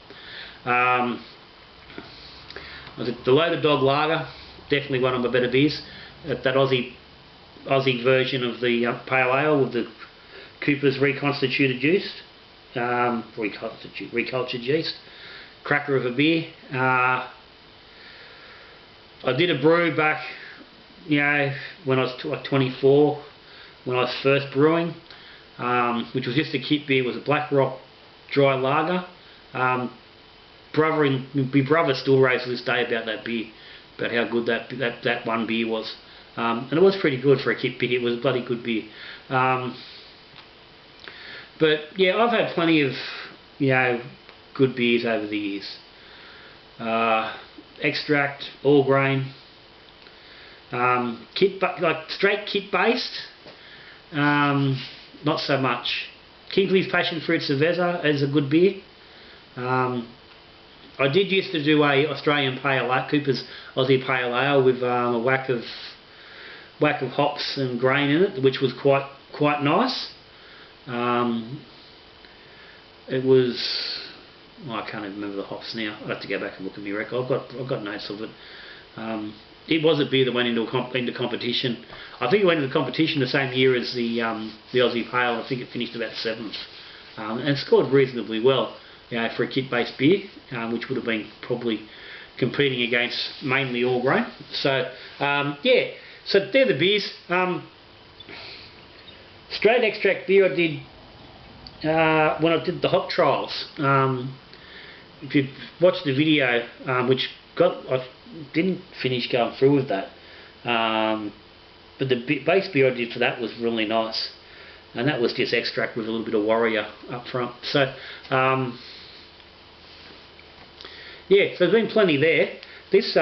The Loaded Dog Lager, definitely one of my better beers. That Aussie version of the pale ale with the Cooper's reconstituted yeast, recultured yeast. Cracker of a beer. I did a brew back, when I was like 24, when I was first brewing, which was just a kit beer. It was a Black Rock dry lager. My brother still raves to this day about that beer, about how good that one beer was, and it was pretty good for a kit beer. It was a bloody good beer. But yeah, I've had plenty of good beers over the years. Extract, all grain, like straight kit based. Not so much. Kingsley's Passion Fruit Cerveza is a good beer. I did used to do a Australian Pale Ale, Cooper's Aussie Pale Ale, with a whack of hops and grain in it, which was quite nice. It was, I can't even remember the hops now. I'll have to go back and look at my record. I've got notes of it. It was a beer that went into competition. I think it went into competition the same year as the Aussie Pale. I think it finished about 7th, and scored reasonably well, for a kit-based beer, which would have been probably competing against mainly all grain. So yeah, so they're the beers. Straight extract beer I did when I did the hop trials. If you watch the video, which I didn't finish going through with that, but the base beer I did for that was really nice, and that was just extract with a little bit of Warrior up front. So yeah, so there's been plenty there. This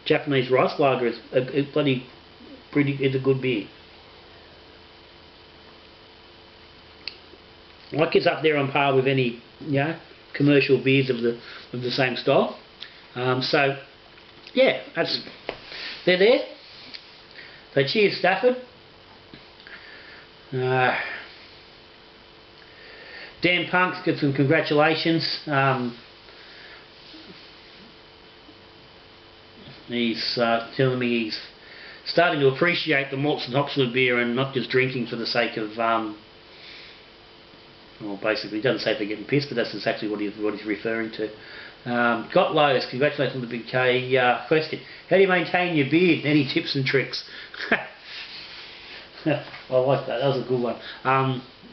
Japanese rice lager is it's a good beer. Like it's up there on par with any commercial beers of the same style. So yeah, they're there. So cheers, Stafford. Dan Punk's got some congratulations. He's telling me he's starting to appreciate the malts and hops of the beer and not just drinking for the sake of well, basically, he doesn't say they're getting pissed, but that's exactly what he's referring to. Got Lowe's, congratulations on the big K. Question: how do you maintain your beard? Any tips and tricks? I like that. That was a good one.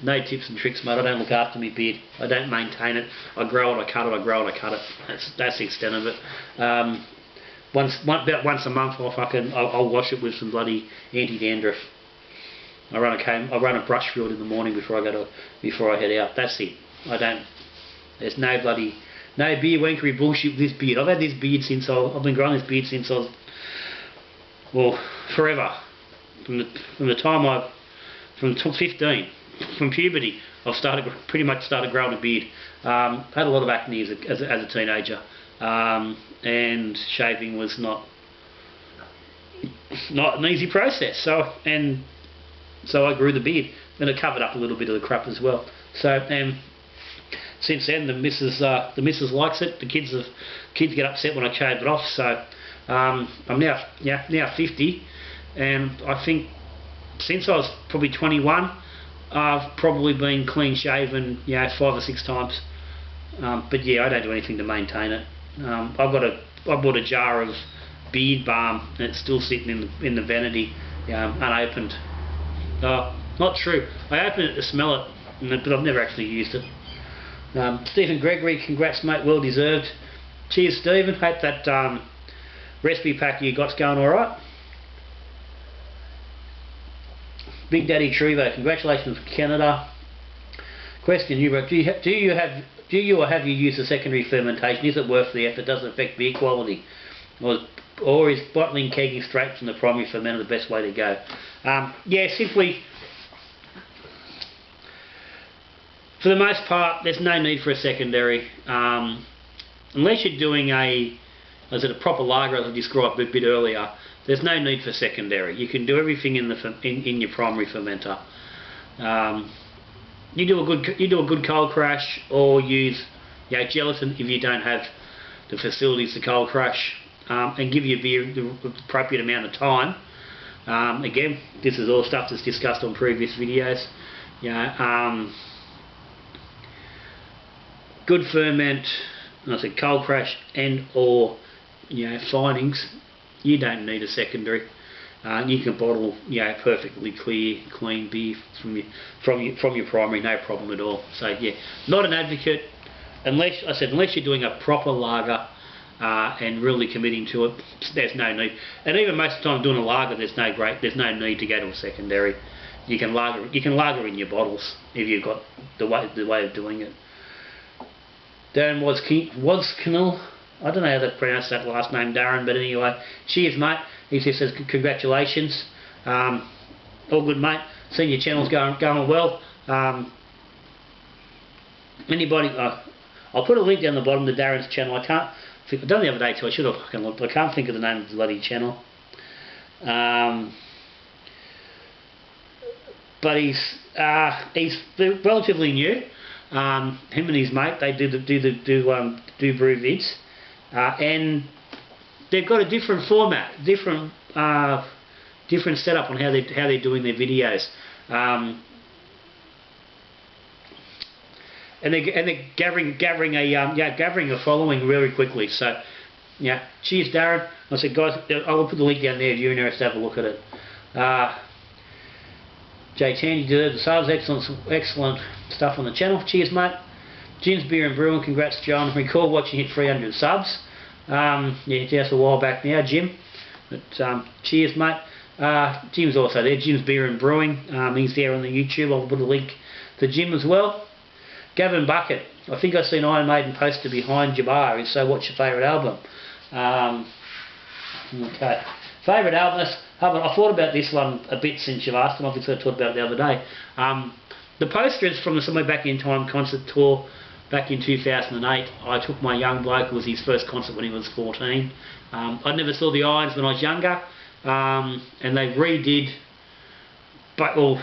No tips and tricks, mate. I don't look after my beard. I don't maintain it. I grow it, I cut it. I grow it, I cut it. That's the extent of it. About once a month, I'll wash it with some bloody anti-dandruff. I run a brush through it in the morning before I head out. That's it. There's no bloody beer wankery bullshit with this beard. I've had this beard since I've been growing this beard since I was, well, forever. From 15, from puberty, I've pretty much started growing a beard. Had a lot of acne as a teenager, and shaving was not an easy process. So I grew the beard, and it covered up a little bit of the crap as well. So since then, the missus likes it. The kids get upset when I shave it off. So I'm now 50, and I think since I was probably 21, I've probably been clean shaven 5 or 6 times. But yeah, I don't do anything to maintain it. I bought a jar of beard balm, and it's still sitting in the vanity, unopened. Not true. I opened it to smell it, but I've never actually used it. Stephen Gregory, congrats mate, well deserved. Cheers Stephen, hope that recipe pack you got's going alright. Big Daddy Trevo, congratulations from Canada. Question: do you have you used a secondary fermentation? Is it worth the effort? Does it affect beer quality? Or is bottling kegging straight from the primary fermenter the best way to go? Yeah, simply, for the most part, there's no need for a secondary, unless you're doing a proper lager, as I described a bit earlier. there's no need for secondary. You can do everything in your primary fermenter. You do a good cold crash, or use gelatin if you don't have the facilities to cold crash, and give your beer the appropriate amount of time. Again, this is all stuff that's discussed on previous videos. Good ferment, I said cold crash and or findings. You don't need a secondary. You can bottle perfectly clean beer from your primary, no problem at all. So yeah, not an advocate unless you're doing a proper lager and really committing to it. There's no need. And even most of the time doing a lager, there's no need to go to a secondary. You can lager in your bottles if you've got the way of doing it. Darren Wozkanal, I don't know how to pronounce that last name, Darren, but anyway, cheers, mate. He just says congratulations. All good, mate. Seen your channel's going well. Anybody, I'll put a link down the bottom to Darren's channel. I've done the other day too. I should have fucking looked. I can't think of the name of the bloody channel. But he's relatively new. Him and his mate, they do brew vids, and they've got a different format, different setup on how they're doing their videos, and they're gathering a following really quickly. So cheers, Darren. I said, guys, I'll put the link down there if you're interested to have a look at it. Jay Tandy did the subs, excellent stuff on the channel. Cheers, mate. Jim's Beer and Brewing, congrats, John. Recall watching hit 300 subs. Just a while back now, Jim. But cheers, mate. Jim's also there. Jim's Beer and Brewing. He's there on the YouTube. I'll put a link to Jim as well. Gavin Bucket. I think I've seen Iron Maiden poster behind Jabbar. So what's your favourite album? Okay. Favourite album? I thought about this one a bit since you've asked, and obviously I talked about it the other day. The poster is from the Somewhere Back in Time concert tour back in 2008. I took my young bloke. It was his first concert when he was 14. I never saw the Irons when I was younger, and they redid, but all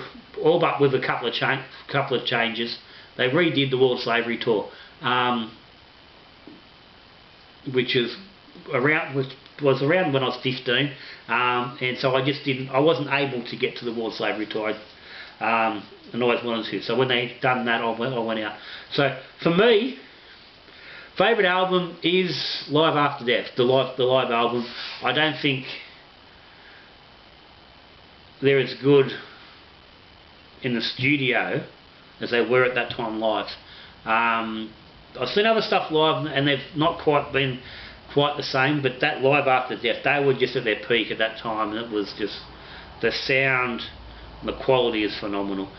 but with a couple of changes. They redid the World Slavery Tour, which was around when I was 15, and so I wasn't able to get to the World Slavery Tour, and always wanted to. So when they done that, I went out. So for me, favourite album is Live After Death, the live album. I don't think they're as good in the studio as they were at that time live. I've seen other stuff live and they've not quite been quite the same, but that Live After Death, they were just at their peak at that time, and it was just, the sound, the quality is phenomenal.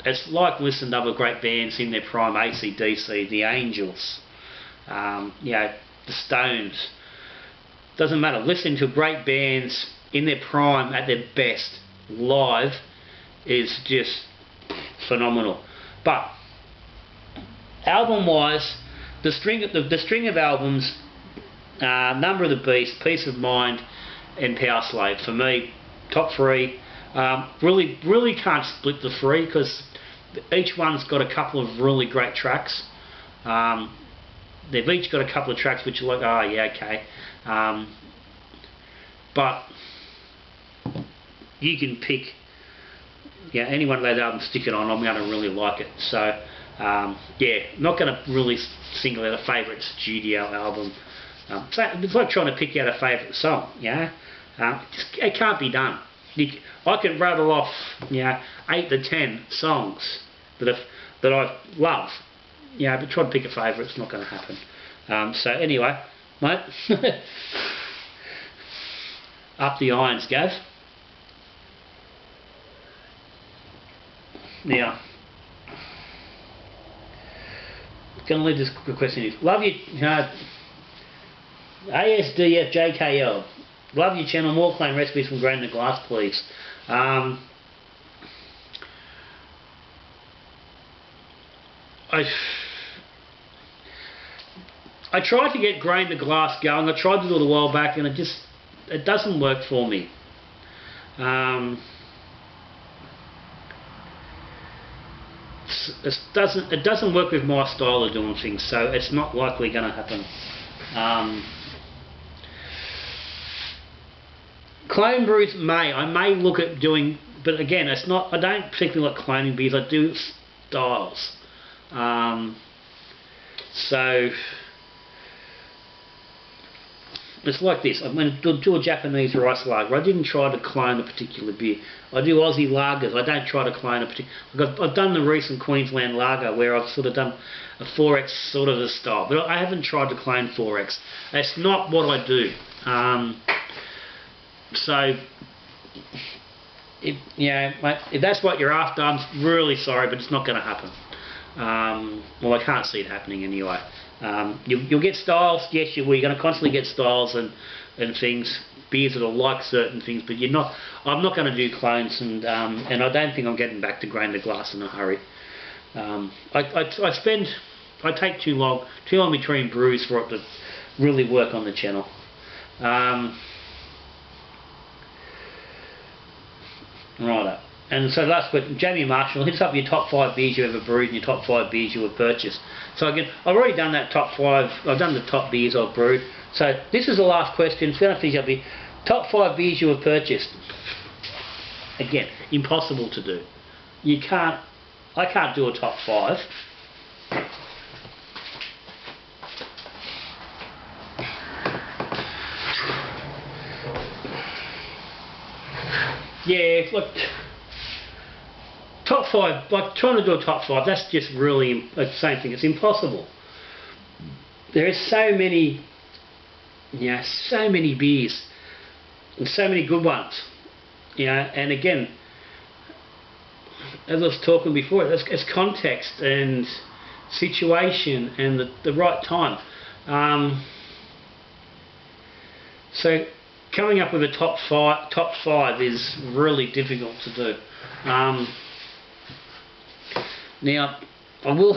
It's like listening to other great bands in their prime, AC/DC, the Angels, the Stones. Doesn't matter, listening to great bands in their prime, at their best, live, is just phenomenal. But album wise, the string of albums, Number of the Beast, Peace of Mind, and Power Slave, for me, top three. Really can't split the three, because each one's got a couple of really great tracks. They've each got a couple of tracks which are like, oh yeah, okay, but you can pick any one of those albums, stick it on, I'm going to really like it. So not going to really single out a favourite studio album. It's like trying to pick out a favourite song. It can't be done. I can rattle off 8 to 10 songs that I love, but try to pick a favourite, it's not going to happen. So anyway, mate, up the irons, Gav. Now, going to leave this question is, love you, ASDFJKL. Love your channel. More plain recipes from grain to glass, please. I tried to get grain to glass going. I tried to do it a while back, and it just it doesn't work for me. It doesn't work with my style of doing things, so it's not likely going to happen. Clone brews I may look at doing, but again, it's not. I don't particularly like cloning beers. I do styles. So it's like this. I'm going to do a Japanese rice lager. I didn't try to clone a particular beer. I do Aussie lagers. I don't try to clone a particular. I've done the recent Queensland lager where I've sort of done a 4X sort of a style, but I haven't tried to clone 4X. That's not what I do. So, if that's what you're after, I'm really sorry, but it's not going to happen. Well, I can't see it happening anyway. You'll get styles, yes you will. You're going to constantly get styles and things, beers that'll like certain things, but I'm not going to do clones, and I don't think I'm getting back to grain to glass in a hurry. I take too long between brews for it to really work on the channel. Righto. And so last question, Jamie Marshall, hits up your top 5 beers you ever brewed and your top 5 beers you have purchased. So again, I've already done that top 5, I've done the top beers I've brewed. So this is the last question, it's going to finish up here. Top 5 beers you have purchased. Again, impossible to do. I can't do a top 5. Yeah, look, top 5, like trying to do a top 5, that's just really the same thing, it's impossible. There are so many beers, and so many good ones, and again, as I was talking before, it's context and situation and the right time. So coming up with a top five is really difficult to do. Now, I will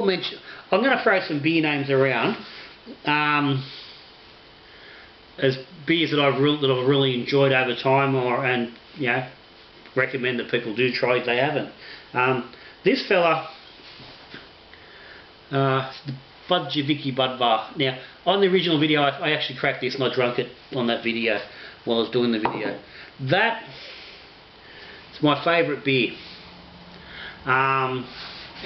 mention. I'm going to throw some beer names around as beers that I've really enjoyed over time, and recommend that people do try if they haven't. This fella, Budjevicki Bud Bar. Now, on the original video, I actually cracked this and I drank it on that video while I was doing the video. That is my favourite beer. And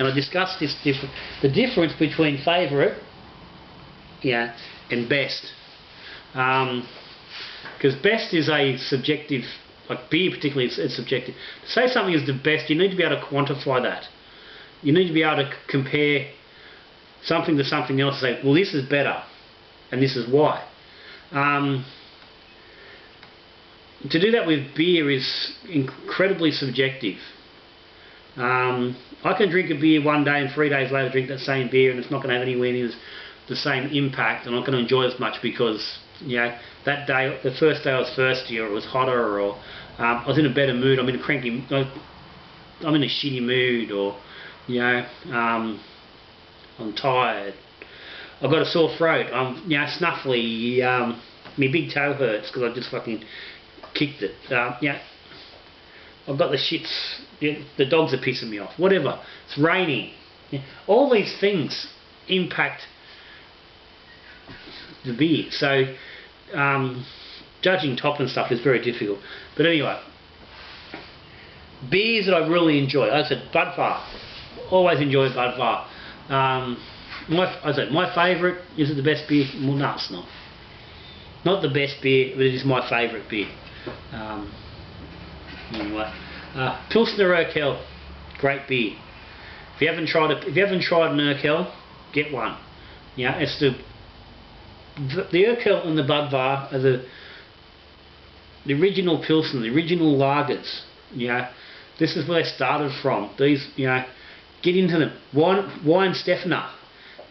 I discussed the difference between favourite, and best. Because best is a subjective, like beer particularly, it's subjective. To say something is the best, you need to be able to quantify that. You need to be able to compare something to something else and say, well, this is better, and this is why. To do that with beer is incredibly subjective. I can drink a beer one day and 3 days later drink that same beer and it's not going to have anywhere near the same impact, and I'm not going to enjoy as much because that day, the first day I was thirsty, or it was hotter, or I was in a better mood. I'm in a shitty mood, or I'm tired. I've got a sore throat. I'm snuffly. My big toe hurts because I just fucking kicked it. I've got the shits. The dogs are pissing me off. Whatever. It's raining. All these things impact the beer. So judging top and stuff is very difficult. But anyway, beers that I really enjoy. As I said, Budvar. Always enjoyed Budvar. My favourite, is it the best beer? Well, no, it's not. Not the best beer, but it is my favourite beer. Anyway, Pilsner Urquell, great beer. If you haven't tried an Urquell, get one. It's the Urquell and the Budvar are the original Pilsner, the original lagers. This is where they started from. These, get into them. Wine Stefner.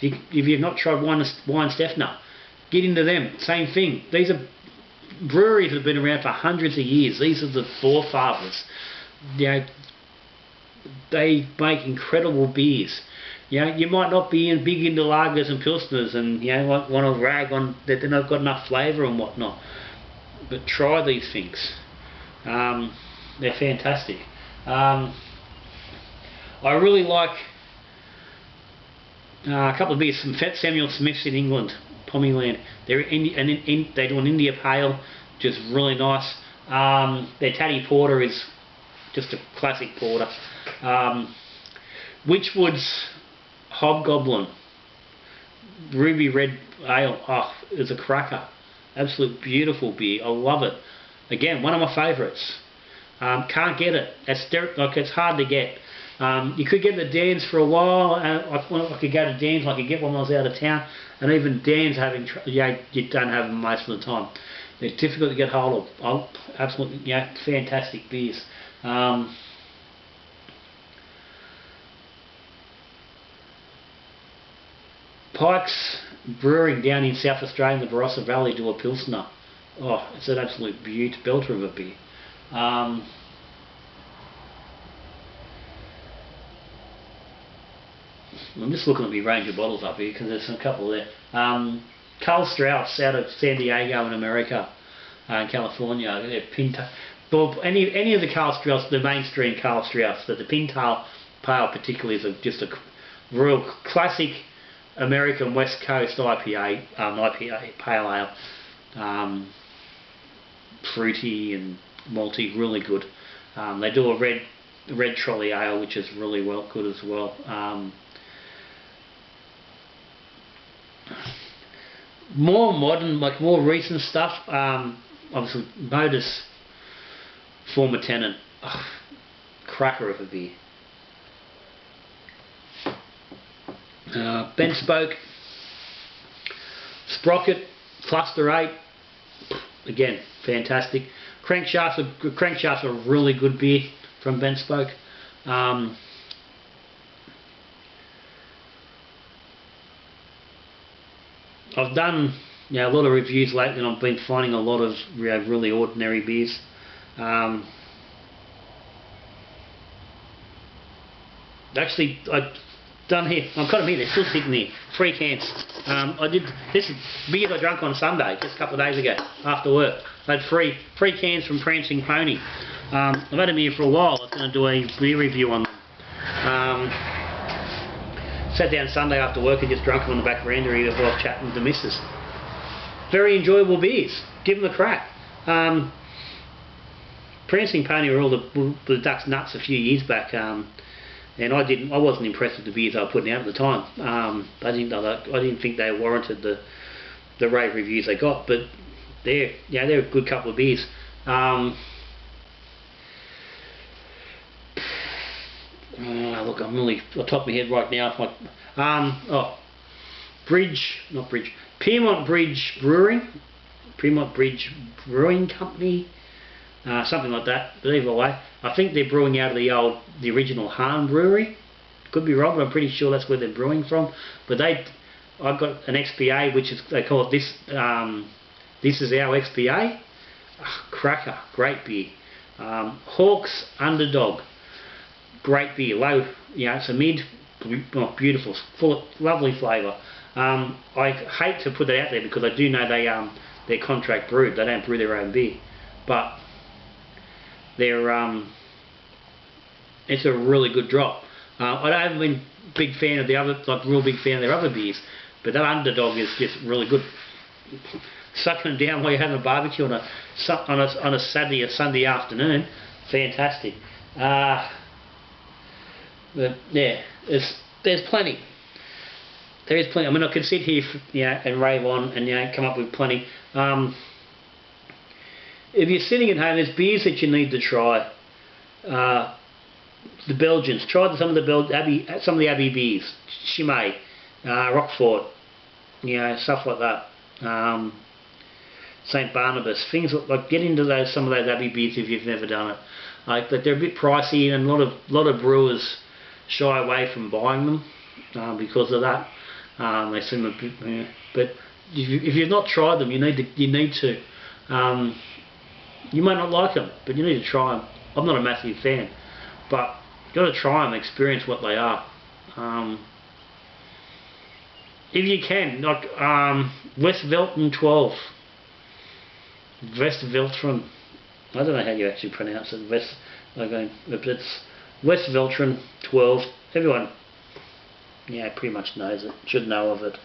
If you've not tried Wine Stefner, get into them. Same thing. These are breweries that have been around for hundreds of years. These are the forefathers. They make incredible beers. You might not be big into lagers and pilsners, and want to rag on that they've not got enough flavour and whatnot. but try these things. They're fantastic. I really like a couple of beers from Samuel Smith's in England, Pommyland. They do an India Pale, just really nice. Their Taddy Porter is just a classic porter. Witchwood's Hobgoblin Ruby Red Ale, oh, it's a cracker. Absolute beautiful beer. I love it. Again, one of my favourites. Can't get it. It's hard to get. You could get the Dan's for a while. I could go to Dan's. I could get one when I was out of town, and even Dan's you don't have them most of the time. They're difficult to get hold of. Absolutely, fantastic beers. Pike's Brewing down in South Australia in the Barossa Valley do a Pilsner. Oh, it's an absolute beaut, belter of a beer. I'm just looking at my range of bottles up here because there's a couple there. Carl Strauss out of San Diego in America, in California. They're Pinta. Well, any of the Carl Strauss, the mainstream Carl Strauss, but the Pinta Pale particularly is just a real classic American West Coast IPA, pale ale. Fruity and malty, really good. They do a red trolley ale, which is really good as well. More modern, like more recent stuff. Obviously, Modus Former Tenant, cracker of a beer. Ben Spoke Sprocket Cluster 8, again fantastic. Crankshafts are a really good beer from Ben Spoke. I've done a lot of reviews lately, and I've been finding a lot of really ordinary beers. Actually, I've done here. I've got them here. They're still sitting there. 3 cans. This is beers I drank on Sunday, just a couple of days ago after work. I had three cans from Prancing Pony. I've had them here for a while. I was going to do a beer review on them. Sat down Sunday after work and just drunk them on the back veranda here while chatting with the missus. Very enjoyable beers. Give them a crack. Prancing Pony were all the Ducks Nuts a few years back. And I wasn't impressed with the beers they were putting out at the time. I didn't think they warranted the rave reviews they got, but they're a good couple of beers. Look, I'm really on top of my head right now. Piermont Bridge Brewing Company. Something like that, but either way, I think they're brewing out of the original Hahn Brewery. Could be wrong, but I'm pretty sure that's where they're brewing from. But I've got an XPA, which is, they call it this. This is our XPA. Cracker, great beer. Hawk's Underdog, great beer. Low, it's a mid, beautiful, full of lovely flavour. I hate to put that out there because I do know they're contract brewed. They don't brew their own beer, but it's a really good drop. I haven't been a big fan of real big fan of their other beers, but that Underdog is just really good. Sucking them down while you're having a barbecue on a Saturday or Sunday afternoon, fantastic. But yeah, there's plenty. There is plenty. I mean, I could sit here, and rave on and come up with plenty. If you're sitting at home, there's beers that you need to try. The Belgians, try some of the Abbey beers, Chimay, Roquefort, stuff like that. St Barnabas, things like get into some of those Abbey beers if you've never done it. But they're a bit pricey, and a lot of brewers shy away from buying them because of that. They seem a bit, but if you've not tried them, you need to. You might not like them, but you need to try them. I'm not a massive fan, but you've got to try them, experience what they are. If you can, like West Velton 12. Westveltron. I don't know how you actually pronounce it. It's Westveltron 12. Everyone, yeah, pretty much knows it. Should know of it.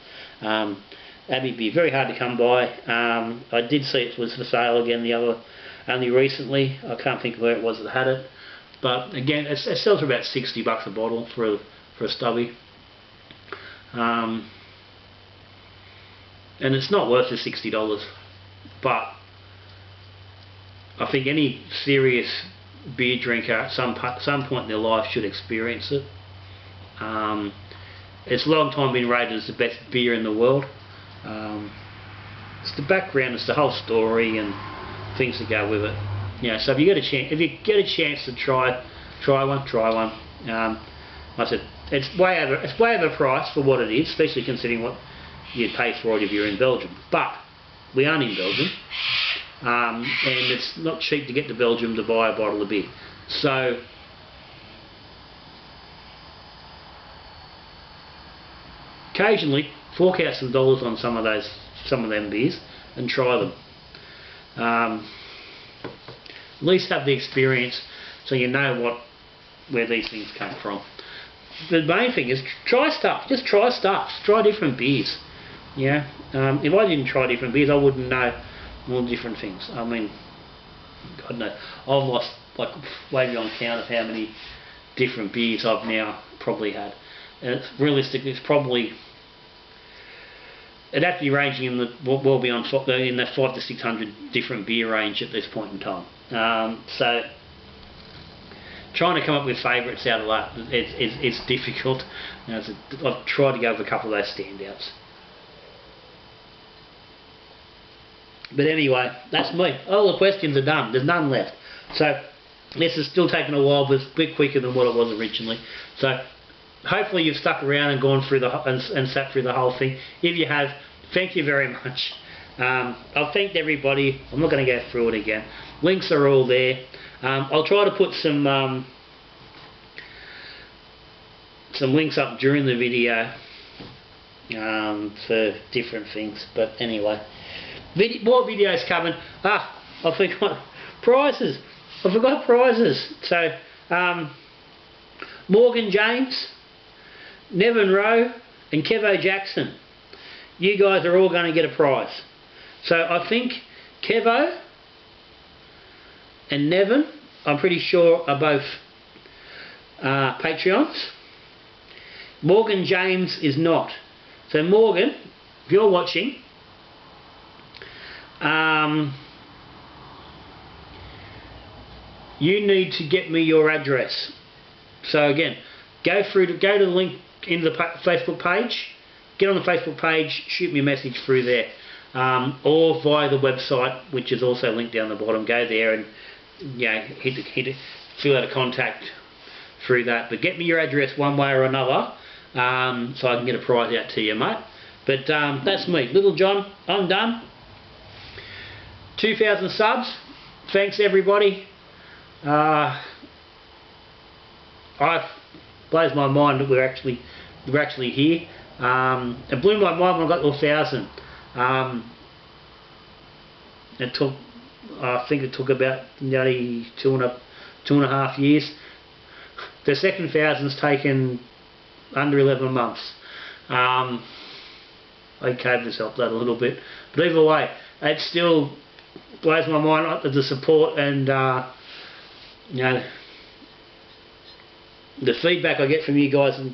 Abbey beer, very hard to come by. I did see it was for sale again only recently. I can't think of where it was that had it, but again, it sells for about $60 a bottle for a stubby. And it's not worth the $60, but I think any serious beer drinker at some point in their life should experience it. It's a long time been rated as the best beer in the world. It's the background, it's the whole story and things that go with it. So if you get a chance to try one. Like I said, it's way overpriced for what it is, especially considering what you'd pay for it if you're in Belgium. But we aren't in Belgium, and it's not cheap to get to Belgium to buy a bottle of beer. So occasionally fork out some dollars on some of them beers and try them. At least have the experience so you know where these things come from. The main thing is try stuff. Just try stuff. Try different beers. If I didn't try different beers, I wouldn't know all the different things. I mean, God knows, I've lost like way beyond count of how many different beers I've now probably had. And realistically, it'd have to be ranging in well beyond in that 500 to 600 different beer range at this point in time. So trying to come up with favourites out of that, it's difficult. I've tried to go with a couple of those standouts. But anyway, that's me. All the questions are done. There's none left. So this is still taking a while, but it's a bit quicker than what it was originally. So hopefully you've stuck around and gone through and sat through the whole thing. If you have, thank you very much. I've thanked everybody. I'm not going to go through it again. Links are all there. I'll try to put some links up during the video for different things. But anyway, more videos coming. I forgot prizes. I forgot prizes. So Morgan James, Nevin Rowe and Kevo Jackson, you guys are all going to get a prize. So I think Kevo and Nevin, I'm pretty sure, are both Patreons. Morgan James is not. So Morgan, if you're watching, you need to get me your address. So again, go to the link in the Facebook page, get on the Facebook page, shoot me a message through there, or via the website, which is also linked down the bottom. Go there and fill out a contact through that. But get me your address one way or another, so I can get a prize out to you, mate. But that's me, Little John. I'm done. 2,000 subs. Thanks everybody. It blows my mind that we're actually here. It blew my mind when I got to 1,000. I think it took about nearly two and a half years. The second 1,000's taken under 11 months. I caved this up that a little bit, but either way, it still blows my mind up with the support and the feedback I get from you guys and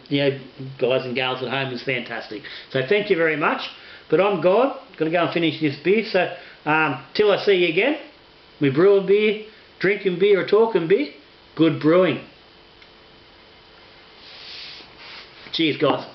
guys and gals at home is fantastic. So thank you very much. But I'm gone. Gonna go and finish this beer. So till I see you again, we brewing beer, drinking beer, or talking beer. Good brewing. Cheers, guys.